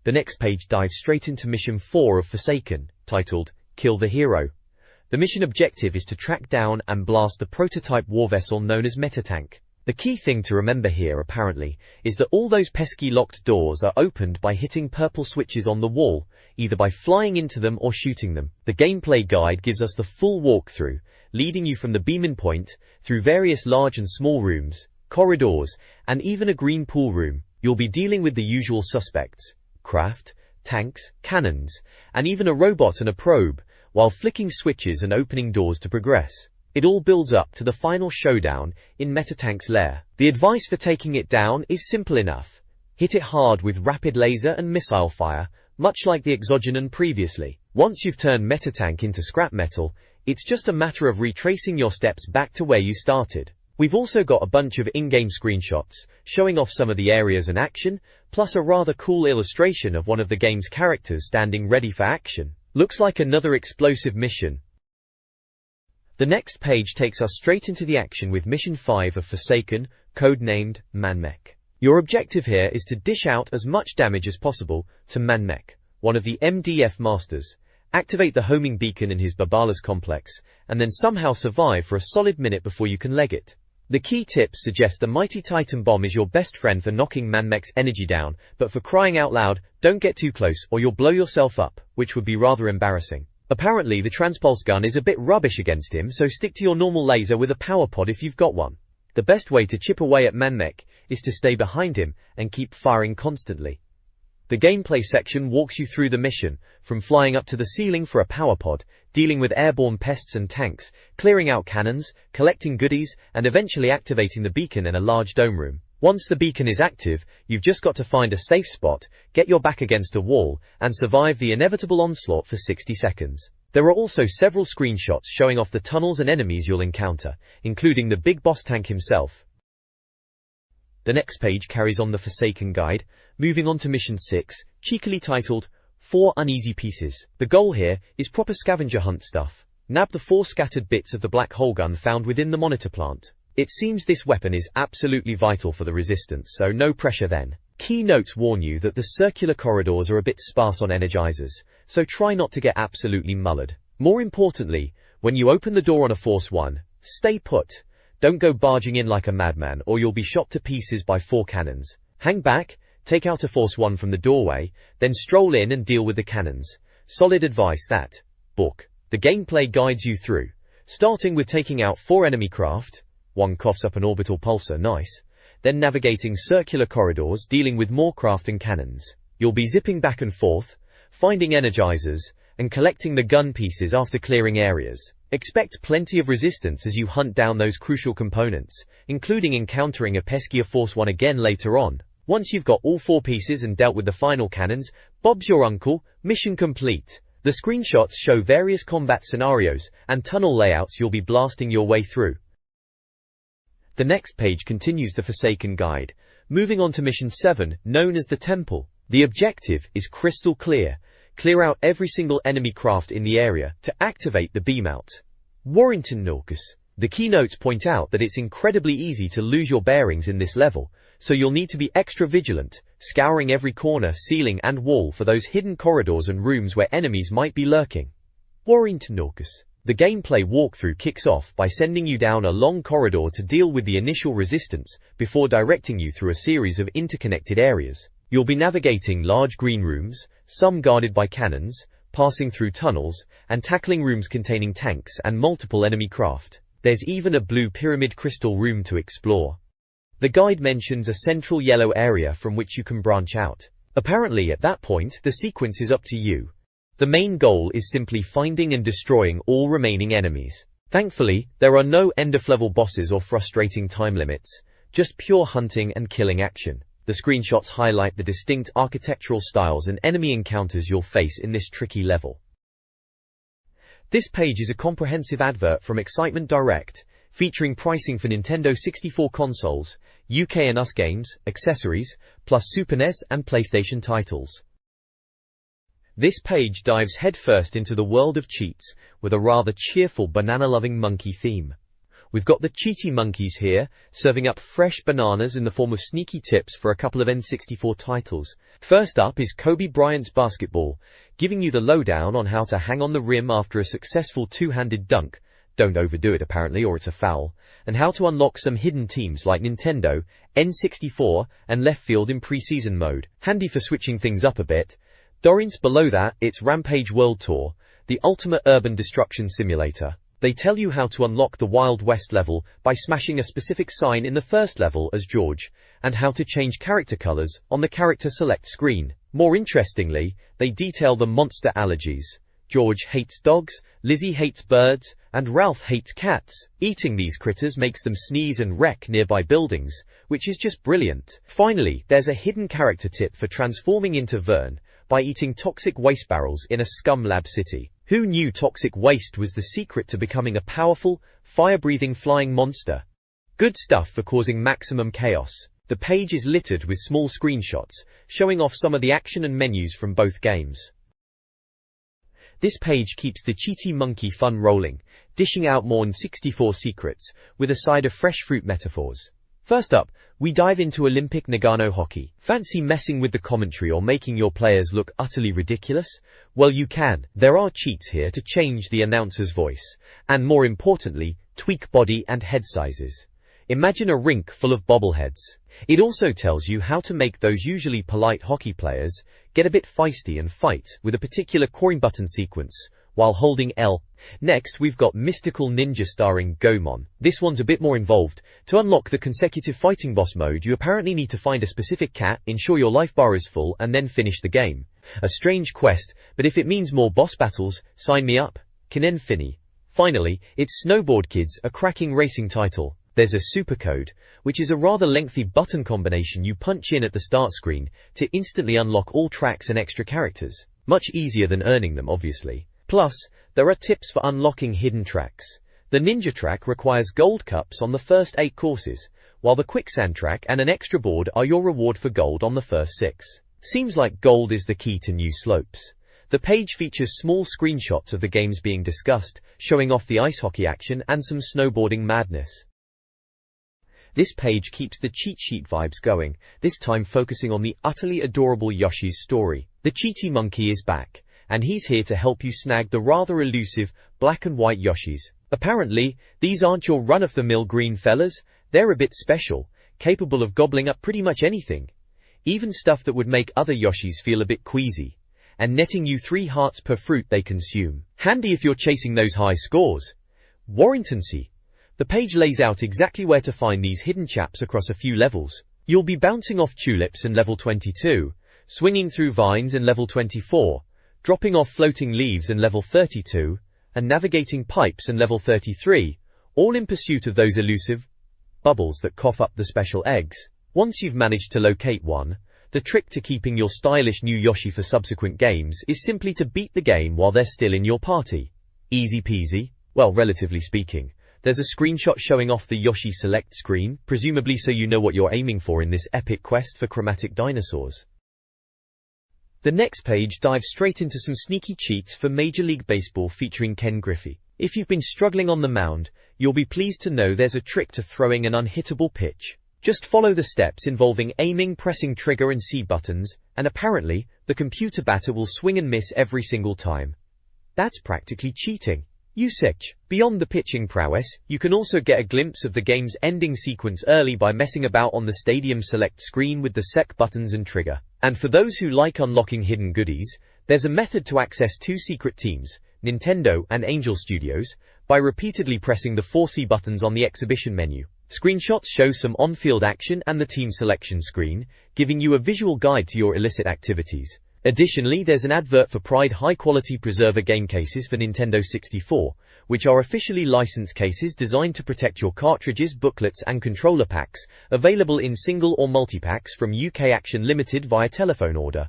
The next page dives straight into Mission 4 of Forsaken, titled, Kill the Hero. The mission objective is to track down and blast the prototype war vessel known as Metatank. The key thing to remember here, apparently, is that all those pesky locked doors are opened by hitting purple switches on the wall, either by flying into them or shooting them. The gameplay guide gives us the full walkthrough, leading you from the beam-in point, through various large and small rooms, corridors, and even a green pool room. You'll be dealing with the usual suspects: craft, tanks, cannons, and even a robot and a probe, while flicking switches and opening doors to progress. It all builds up to the final showdown in Metatank's lair. The advice for taking it down is simple enough: hit it hard with rapid laser and missile fire, much like the Exogenon previously. Once you've turned Metatank into scrap metal, it's just a matter of retracing your steps back to where you started. We've also got a bunch of in-game screenshots, showing off some of the areas and action, plus a rather cool illustration of one of the game's characters standing ready for action. Looks like another explosive mission. The next page takes us straight into the action with Mission 5 of Forsaken, codenamed Manmech. Your objective here is to dish out as much damage as possible to Manmech, one of the MDF masters, activate the homing beacon in his Babalas complex, and then somehow survive for a solid minute before you can leg it. The key tips suggest the mighty Titan bomb is your best friend for knocking Manmech's energy down, but for crying out loud, don't get too close or you'll blow yourself up, which would be rather embarrassing. Apparently the transpulse gun is a bit rubbish against him, so stick to your normal laser with a power pod if you've got one. The best way to chip away at Manmech is to stay behind him and keep firing constantly. The gameplay section walks you through the mission, from flying up to the ceiling for a power pod, dealing with airborne pests and tanks, clearing out cannons, collecting goodies, and eventually activating the beacon in a large dome room. Once the beacon is active, you've just got to find a safe spot, get your back against a wall, and survive the inevitable onslaught for 60 seconds. There are also several screenshots showing off the tunnels and enemies you'll encounter, including the big boss tank himself. The next page carries on the Forsaken guide, moving on to Mission 6, cheekily titled, 4 Uneasy Pieces. The goal here is proper scavenger hunt stuff. Nab the 4 scattered bits of the black hole gun found within the monitor plant. It seems this weapon is absolutely vital for the resistance, so no pressure then. Key notes warn you that the circular corridors are a bit sparse on energizers, so try not to get absolutely mullered. More importantly, when you open the door on a Force 1, stay put. Don't go barging in like a madman or you'll be shot to pieces by 4 cannons. Hang back, take out a Force 1 from the doorway, then stroll in and deal with the cannons. Solid advice that book. The gameplay guides you through, starting with taking out 4 enemy craft. 1 coughs up an orbital pulsar, nice. Then navigating circular corridors dealing with more craft and cannons. You'll be zipping back and forth, finding energizers, and collecting the gun pieces after clearing areas. Expect plenty of resistance as you hunt down those crucial components, including encountering a peskier Force 1 again later on. Once you've got all 4 pieces and dealt with the final cannons, Bob's your uncle, mission complete. The screenshots show various combat scenarios and tunnel layouts you'll be blasting your way through. The next page continues the Forsaken guide, moving on to mission 7, known as the Temple. The objective is crystal clear. Clear out every single enemy craft in the area to activate the beamout. Warrington Norcus. The keynotes point out that it's incredibly easy to lose your bearings in this level, so you'll need to be extra vigilant, scouring every corner, ceiling and wall for those hidden corridors and rooms where enemies might be lurking. Warrington Norcus. The gameplay walkthrough kicks off by sending you down a long corridor to deal with the initial resistance before directing you through a series of interconnected areas. You'll be navigating large green rooms, some guarded by cannons, passing through tunnels, and tackling rooms containing tanks and multiple enemy craft. There's even a blue pyramid crystal room to explore. The guide mentions a central yellow area from which you can branch out. Apparently at that point, the sequence is up to you. The main goal is simply finding and destroying all remaining enemies. Thankfully, there are no end-of-level bosses or frustrating time limits, just pure hunting and killing action. The screenshots highlight the distinct architectural styles and enemy encounters you'll face in this tricky level. This page is a comprehensive advert from Excitement Direct, featuring pricing for Nintendo 64 consoles, UK and US games, accessories, plus Super NES and PlayStation titles. This page dives headfirst into the world of cheats, with a rather cheerful banana-loving monkey theme. We've got the cheaty monkeys here, serving up fresh bananas in the form of sneaky tips for a couple of N64 titles. First up is Kobe Bryant's basketball, giving you the lowdown on how to hang on the rim after a successful 2-handed dunk, don't overdo it apparently or it's a foul, and how to unlock some hidden teams like Nintendo, N64, and left field in pre-season mode, handy for switching things up a bit. Dorrance below that, it's Rampage World Tour, the ultimate urban destruction simulator. They tell you how to unlock the Wild West level by smashing a specific sign in the first level as George, and how to change character colors on the character select screen. More interestingly, they detail the monster allergies. George hates dogs, Lizzie hates birds, and Ralph hates cats. Eating these critters makes them sneeze and wreck nearby buildings, which is just brilliant. Finally, there's a hidden character tip for transforming into Vern by eating toxic waste barrels in a scum lab city. Who knew toxic waste was the secret to becoming a powerful, fire-breathing flying monster? Good stuff for causing maximum chaos. The page is littered with small screenshots, showing off some of the action and menus from both games. This page keeps the cheaty monkey fun rolling, dishing out more N64 secrets, with a side of fresh fruit metaphors. First up, we dive into Olympic Nagano hockey. Fancy messing with the commentary or making your players look utterly ridiculous? Well, you can. There are cheats here to change the announcer's voice, and more importantly, tweak body and head sizes. Imagine a rink full of bobbleheads. It also tells you how to make those usually polite hockey players get a bit feisty and fight with a particular coin button sequence while holding L. Next, we've got Mystical Ninja starring Goemon. This one's a bit more involved. To unlock the consecutive fighting boss mode, you apparently need to find a specific cat, ensure your life bar is full, and then finish the game. A strange quest, but if it means more boss battles, sign me up. Kinen Finny. Finally, it's Snowboard Kids, a cracking racing title. There's a supercode, which is a rather lengthy button combination you punch in at the start screen to instantly unlock all tracks and extra characters. Much easier than earning them, obviously. Plus, there are tips for unlocking hidden tracks. The Ninja track requires gold cups on the first 8 courses, while the Quicksand track and an extra board are your reward for gold on the first 6. Seems like gold is the key to new slopes. The page features small screenshots of the games being discussed, showing off the ice hockey action and some snowboarding madness. This page keeps the cheat sheet vibes going, this time focusing on the utterly adorable Yoshi's story. The cheaty monkey is back, and he's here to help you snag the rather elusive black and white Yoshis. Apparently, these aren't your run-of-the-mill green fellas, they're a bit special, capable of gobbling up pretty much anything. Even stuff that would make other Yoshis feel a bit queasy, and netting you 3 hearts per fruit they consume. Handy if you're chasing those high scores. Warrantancy. The page lays out exactly where to find these hidden chaps across a few levels. You'll be bouncing off tulips in level 22, swinging through vines in level 24, dropping off floating leaves in level 32, and navigating pipes in level 33, all in pursuit of those elusive bubbles that cough up the special eggs. Once you've managed to locate one, the trick to keeping your stylish new Yoshi for subsequent games is simply to beat the game while they're still in your party. Easy peasy. Well, relatively speaking. There's a screenshot showing off the Yoshi Select screen, presumably so you know what you're aiming for in this epic quest for chromatic dinosaurs. The next page dives straight into some sneaky cheats for Major League Baseball featuring Ken Griffey. If you've been struggling on the mound, you'll be pleased to know there's a trick to throwing an unhittable pitch. Just follow the steps involving aiming, pressing trigger and C buttons, and apparently, the computer batter will swing and miss every single time. That's practically cheating. Usage. Beyond the pitching prowess, you can also get a glimpse of the game's ending sequence early by messing about on the Stadium Select screen with the SEC buttons and trigger. And for those who like unlocking hidden goodies, there's a method to access 2 secret teams, Nintendo and Angel Studios, by repeatedly pressing the 4C buttons on the exhibition menu. Screenshots show some on-field action and the team selection screen, giving you a visual guide to your illicit activities. Additionally, there's an advert for Pride high-quality preserver game cases for Nintendo 64, which are officially licensed cases designed to protect your cartridges, booklets and controller packs, available in single or multi-packs from UK Action Limited via telephone order.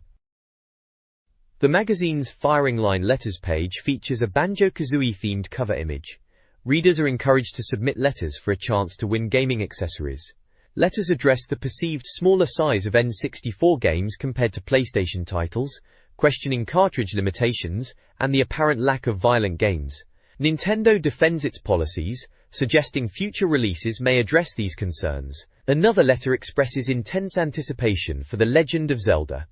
The magazine's Firing Line Letters page features a Banjo-Kazooie themed cover image. Readers are encouraged to submit letters for a chance to win gaming accessories. Letters address the perceived smaller size of N64 games compared to PlayStation titles, questioning cartridge limitations, and the apparent lack of violent games. Nintendo defends its policies, suggesting future releases may address these concerns. Another letter expresses intense anticipation for The Legend of Zelda: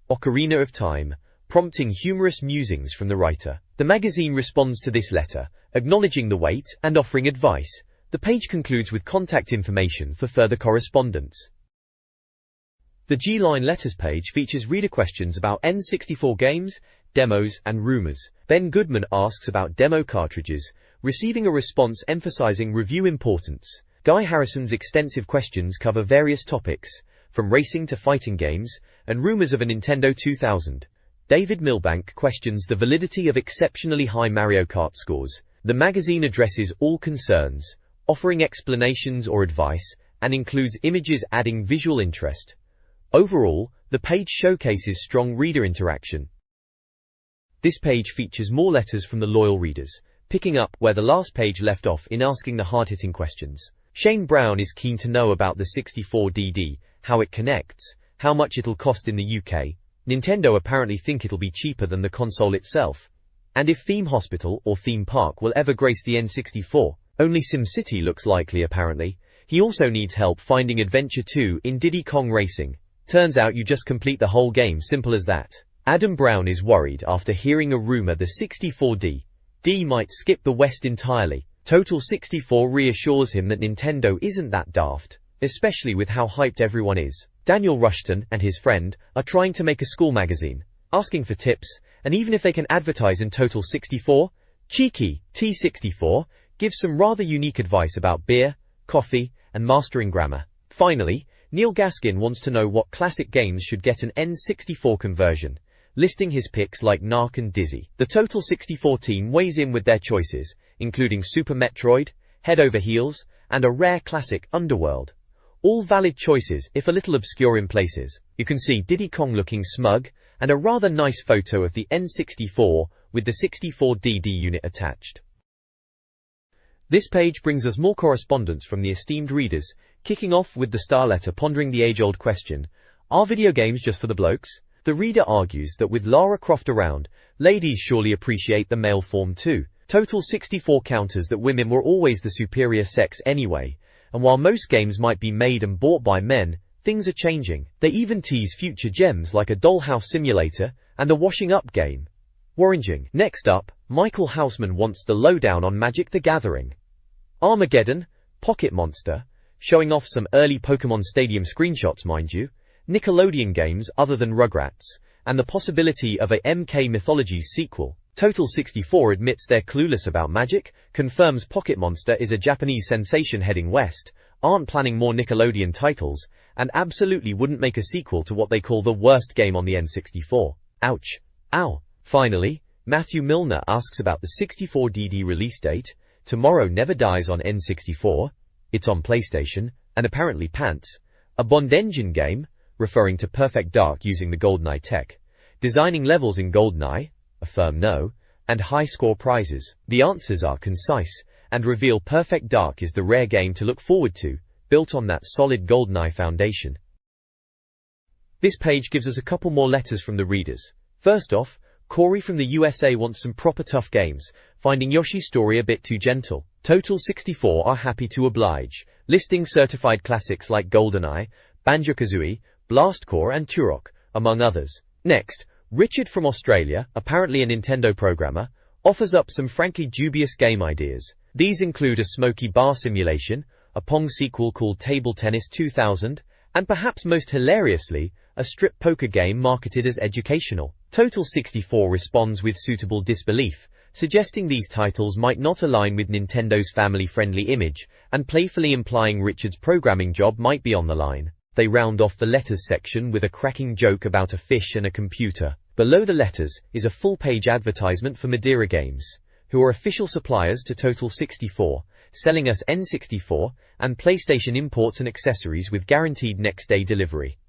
Ocarina of Time, prompting humorous musings from the writer. The magazine responds to this letter, acknowledging the wait and offering advice. The page concludes with contact information for further correspondence. The G-Line Letters page features reader questions about N64 games, demos, and rumors. Ben Goodman asks about demo cartridges, receiving a response emphasizing review importance. Guy Harrison's extensive questions cover various topics, from racing to fighting games, and rumors of a Nintendo 2000. David Milbank questions the validity of exceptionally high Mario Kart scores. The magazine addresses all concerns, offering explanations or advice, and includes images adding visual interest. Overall, the page showcases strong reader interaction. This page features more letters from the loyal readers, picking up where the last page left off in asking the hard-hitting questions. Shane Brown is keen to know about the 64DD, how it connects, how much it'll cost in the UK. Nintendo apparently think it'll be cheaper than the console itself, and if Theme Hospital or Theme Park will ever grace the N64. Only SimCity looks likely apparently. He also needs help finding Adventure 2 in Diddy Kong Racing. Turns out you just complete the whole game, simple as that. Adam Brown is worried after hearing a rumor the 64D might skip the West entirely. Total 64 reassures him that Nintendo isn't that daft, especially with how hyped everyone is. Daniel Rushton and his friend are trying to make a school magazine, asking for tips, and even if they can advertise in Total 64, cheeky T64 gives some rather unique advice about beer, coffee, and mastering grammar. Finally, Neil Gaskin wants to know what classic games should get an N64 conversion, listing his picks like Narc and Dizzy. The Total 64 team weighs in with their choices, including Super Metroid, Head Over Heels, and a rare classic, Underworld. All valid choices, if a little obscure in places. You can see Diddy Kong looking smug, and a rather nice photo of the N64 with the 64DD unit attached. This page brings us more correspondence from the esteemed readers, kicking off with the star letter pondering the age-old question, are video games just for the blokes? The reader argues that with Lara Croft around, ladies surely appreciate the male form too. Total 64 counters that women were always the superior sex anyway, and while most games might be made and bought by men, things are changing. They even tease future gems like a dollhouse simulator and a washing up game. Warringing. Next up, Michael Hausman wants the lowdown on Magic the Gathering. Armageddon, Pocket Monster, showing off some early Pokemon Stadium screenshots mind you, Nickelodeon games other than Rugrats, and the possibility of a MK Mythologies sequel. Total 64 admits they're clueless about Magic, confirms Pocket Monster is a Japanese sensation heading west, aren't planning more Nickelodeon titles, and absolutely wouldn't make a sequel to what they call the worst game on the N64. Ouch. Ow. Finally, Matthew Milner asks about the 64DD release date. Tomorrow Never Dies on N64, it's on PlayStation, and apparently Pants, a Bond engine game, referring to Perfect Dark using the GoldenEye tech, designing levels in GoldenEye, a firm no, and high score prizes. The answers are concise, and reveal Perfect Dark is the rare game to look forward to, built on that solid GoldenEye foundation. This page gives us a couple more letters from the readers. First off, Corey from the USA wants some proper tough games, finding Yoshi's story a bit too gentle. Total 64 are happy to oblige, listing certified classics like GoldenEye, Banjo-Kazooie, Blast Corps and Turok, among others. Next, Richard from Australia, apparently a Nintendo programmer, offers up some frankly dubious game ideas. These include a smoky bar simulation, a Pong sequel called Table Tennis 2000, and perhaps most hilariously, a strip poker game marketed as educational. Total 64 responds with suitable disbelief, suggesting these titles might not align with Nintendo's family-friendly image, and playfully implying Richard's programming job might be on the line. They round off the letters section with a cracking joke about a fish and a computer. Below the letters is a full-page advertisement for Madeira Games, who are official suppliers to Total 64, selling us N64 and PlayStation imports and accessories with guaranteed next-day delivery.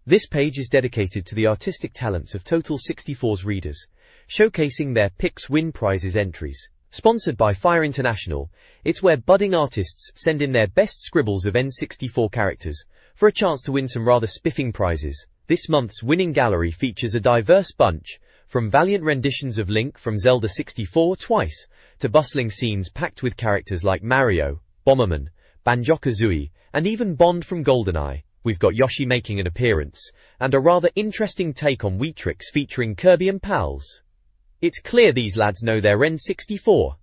This page is dedicated to the artistic talents of Total 64's readers, showcasing their Picks Win Prizes entries. Sponsored by Fire International, it's where budding artists send in their best scribbles of N64 characters, for a chance to win some rather spiffing prizes. This month's winning gallery features a diverse bunch, from valiant renditions of Link from Zelda 64 twice, to bustling scenes packed with characters like Mario, Bomberman, Banjo-Kazooie, and even Bond from GoldenEye. We've got Yoshi making an appearance, and a rather interesting take on Weetrix featuring Kirby and pals. It's clear these lads know their N64.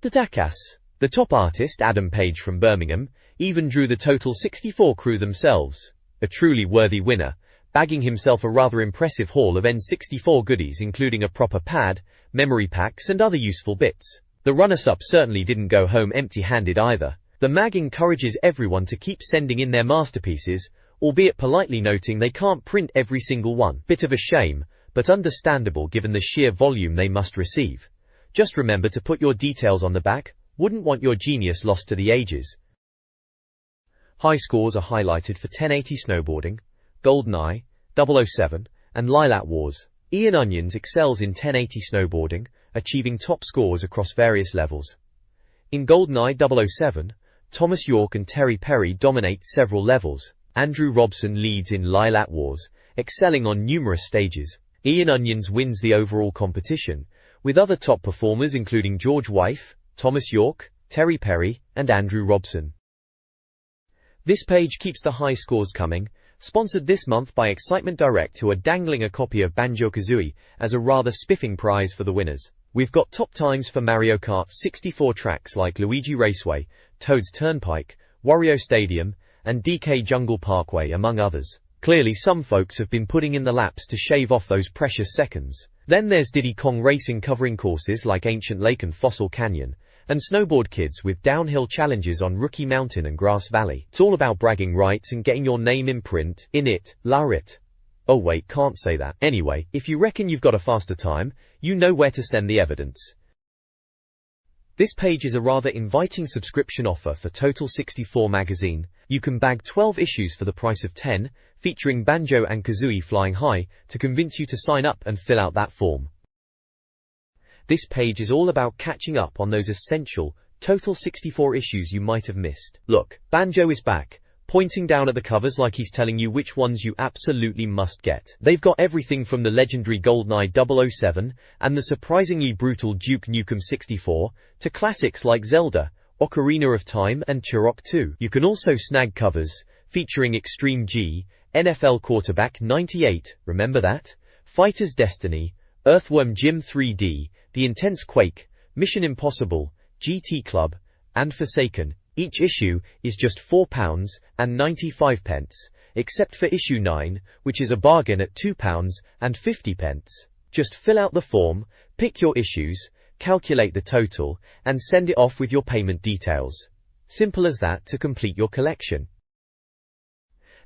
Dadakas. The top artist, Adam Page from Birmingham, even drew the Total 64 crew themselves. A truly worthy winner, bagging himself a rather impressive haul of N64 goodies including a proper pad, memory packs and other useful bits. The runners-up certainly didn't go home empty-handed either. The mag encourages everyone to keep sending in their masterpieces, albeit politely noting they can't print every single one. Bit of a shame, but understandable given the sheer volume they must receive. Just remember to put your details on the back, wouldn't want your genius lost to the ages. High scores are highlighted for 1080 Snowboarding, GoldenEye, 007, and Lilac Wars. Ian Onions excels in 1080 Snowboarding, achieving top scores across various levels. In GoldenEye 007, Thomas York and Terry Perry dominate several levels. Andrew Robson leads in Lilac Wars, excelling on numerous stages. Ian Onions wins the overall competition, with other top performers including George Wythe, Thomas York, Terry Perry, and Andrew Robson. This page keeps the high scores coming, sponsored this month by Excitement Direct, who are dangling a copy of Banjo-Kazooie as a rather spiffing prize for the winners. We've got top times for Mario Kart 64 tracks like Luigi Raceway, Toad's Turnpike, Wario Stadium, and DK Jungle Parkway among others. Clearly some folks have been putting in the laps to shave off those precious seconds. Then there's Diddy Kong Racing covering courses like Ancient Lake and Fossil Canyon, and Snowboard Kids with downhill challenges on Rookie Mountain and Grass Valley. It's all about bragging rights and getting your name in print, in it, Larit. Oh wait, can't say that. Anyway, if you reckon you've got a faster time, you know where to send the evidence. This page is a rather inviting subscription offer for Total 64 magazine. You can bag 12 issues for the price of 10, featuring Banjo and Kazooie flying high, to convince you to sign up and fill out that form. This page is all about catching up on those essential Total 64 issues you might have missed. Look, Banjo is back, pointing down at the covers like he's telling you which ones you absolutely must get. They've got everything from the legendary GoldenEye 007 and the surprisingly brutal Duke Nukem 64 to classics like Zelda, Ocarina of Time and Turok 2. You can also snag covers featuring Extreme G, NFL Quarterback 98, remember that? Fighter's Destiny, Earthworm Jim 3D, The Intense Quake, Mission Impossible, GT Club, and Forsaken. Each issue is just £4.95, except for issue 9, which is a bargain at £2.50. Just fill out the form, pick your issues, calculate the total, and send it off with your payment details. Simple as that to complete your collection.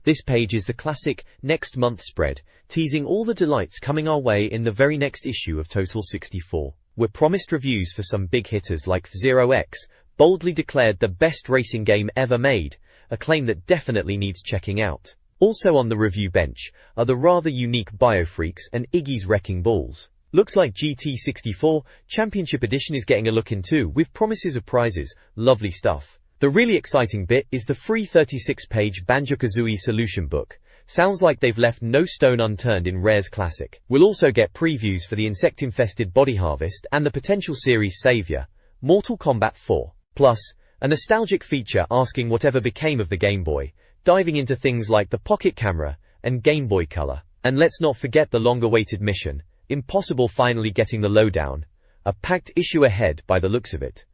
This page is the classic next month spread, teasing all the delights coming our way in the very next issue of Total 64. We're promised reviews for some big hitters like F-Zero X, boldly declared the best racing game ever made, a claim that definitely needs checking out. Also on the review bench are the rather unique Biofreaks and Iggy's Wrecking Balls. Looks like GT64 Championship Edition is getting a look in too, with promises of prizes. Lovely stuff. The really exciting bit is the free 36-page Banjo-Kazooie solution book. Sounds like they've left no stone unturned in Rare's classic. We'll also get previews for the insect-infested Body Harvest and the potential series savior, Mortal Kombat 4. Plus, a nostalgic feature asking whatever became of the Game Boy, diving into things like the Pocket Camera and Game Boy Color. And let's not forget the long-awaited Mission Impossible finally getting the lowdown. A packed issue ahead by the looks of it.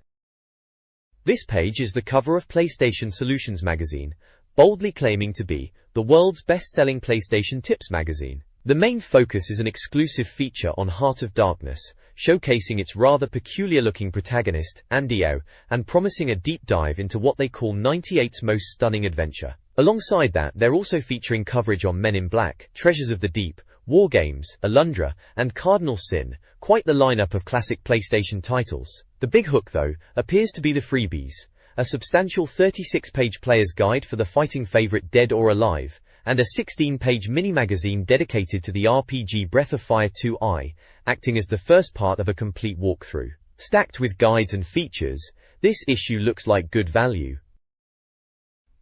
This page is the cover of PlayStation Solutions magazine, boldly claiming to be the world's best-selling PlayStation Tips magazine. The main focus is an exclusive feature on Heart of Darkness, showcasing its rather peculiar-looking protagonist, Andio, and promising a deep dive into what they call 98's most stunning adventure. Alongside that, they're also featuring coverage on Men in Black, Treasures of the Deep, War Games, Alundra, and Cardinal Sin, quite the lineup of classic PlayStation titles. The big hook, though, appears to be the freebies, a substantial 36-page player's guide for the fighting favorite Dead or Alive, and a 16-page mini-magazine dedicated to the RPG Breath of Fire 2i, acting as the first part of a complete walkthrough. Stacked with guides and features, this issue looks like good value.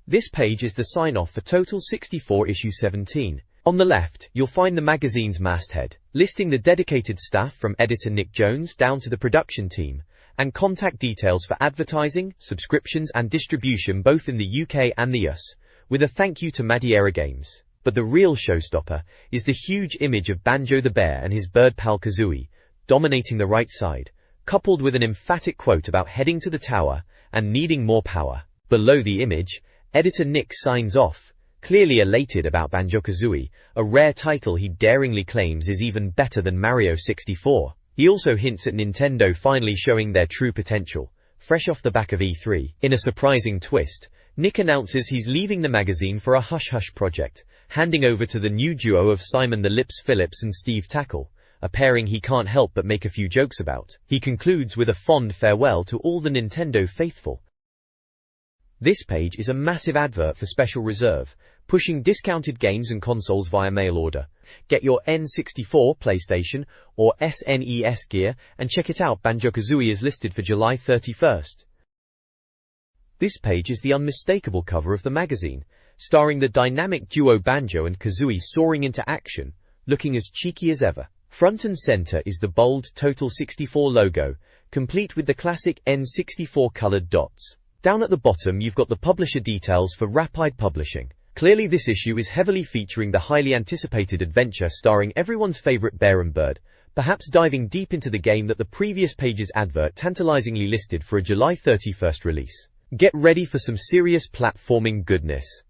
This page is the sign-off for Total 64 issue 17. On the left, you'll find the magazine's masthead, listing the dedicated staff from editor Nick Jones down to the production team, and contact details for advertising, subscriptions and distribution both in the UK and the US, with a thank you to Madeira Games. But the real showstopper is the huge image of Banjo the Bear and his bird pal Kazooie, dominating the right side, coupled with an emphatic quote about heading to the tower and needing more power. Below the image, editor Nick signs off, clearly elated about Banjo-Kazooie, a rare title he daringly claims is even better than Mario 64. He also hints at Nintendo finally showing their true potential, fresh off the back of E3. In a surprising twist, Nick announces he's leaving the magazine for a hush-hush project, handing over to the new duo of Simon the Lips Phillips and Steve Tackle, a pairing he can't help but make a few jokes about. He concludes with a fond farewell to all the Nintendo faithful. This page is a massive advert for Special Reserve, pushing discounted games and consoles via mail order. Get your N64 PlayStation or SNES gear and check it out. Banjo-Kazooie is listed for July 31st. This page is the unmistakable cover of the magazine, starring the dynamic duo Banjo and Kazooie soaring into action, looking as cheeky as ever. Front and center is the bold Total 64 logo, complete with the classic N64 colored dots. Down at the bottom you've got the publisher details for Rapide Publishing. Clearly this issue is heavily featuring the highly anticipated adventure starring everyone's favorite bear and bird, perhaps diving deep into the game that the previous page's advert tantalizingly listed for a July 31st release. Get ready for some serious platforming goodness.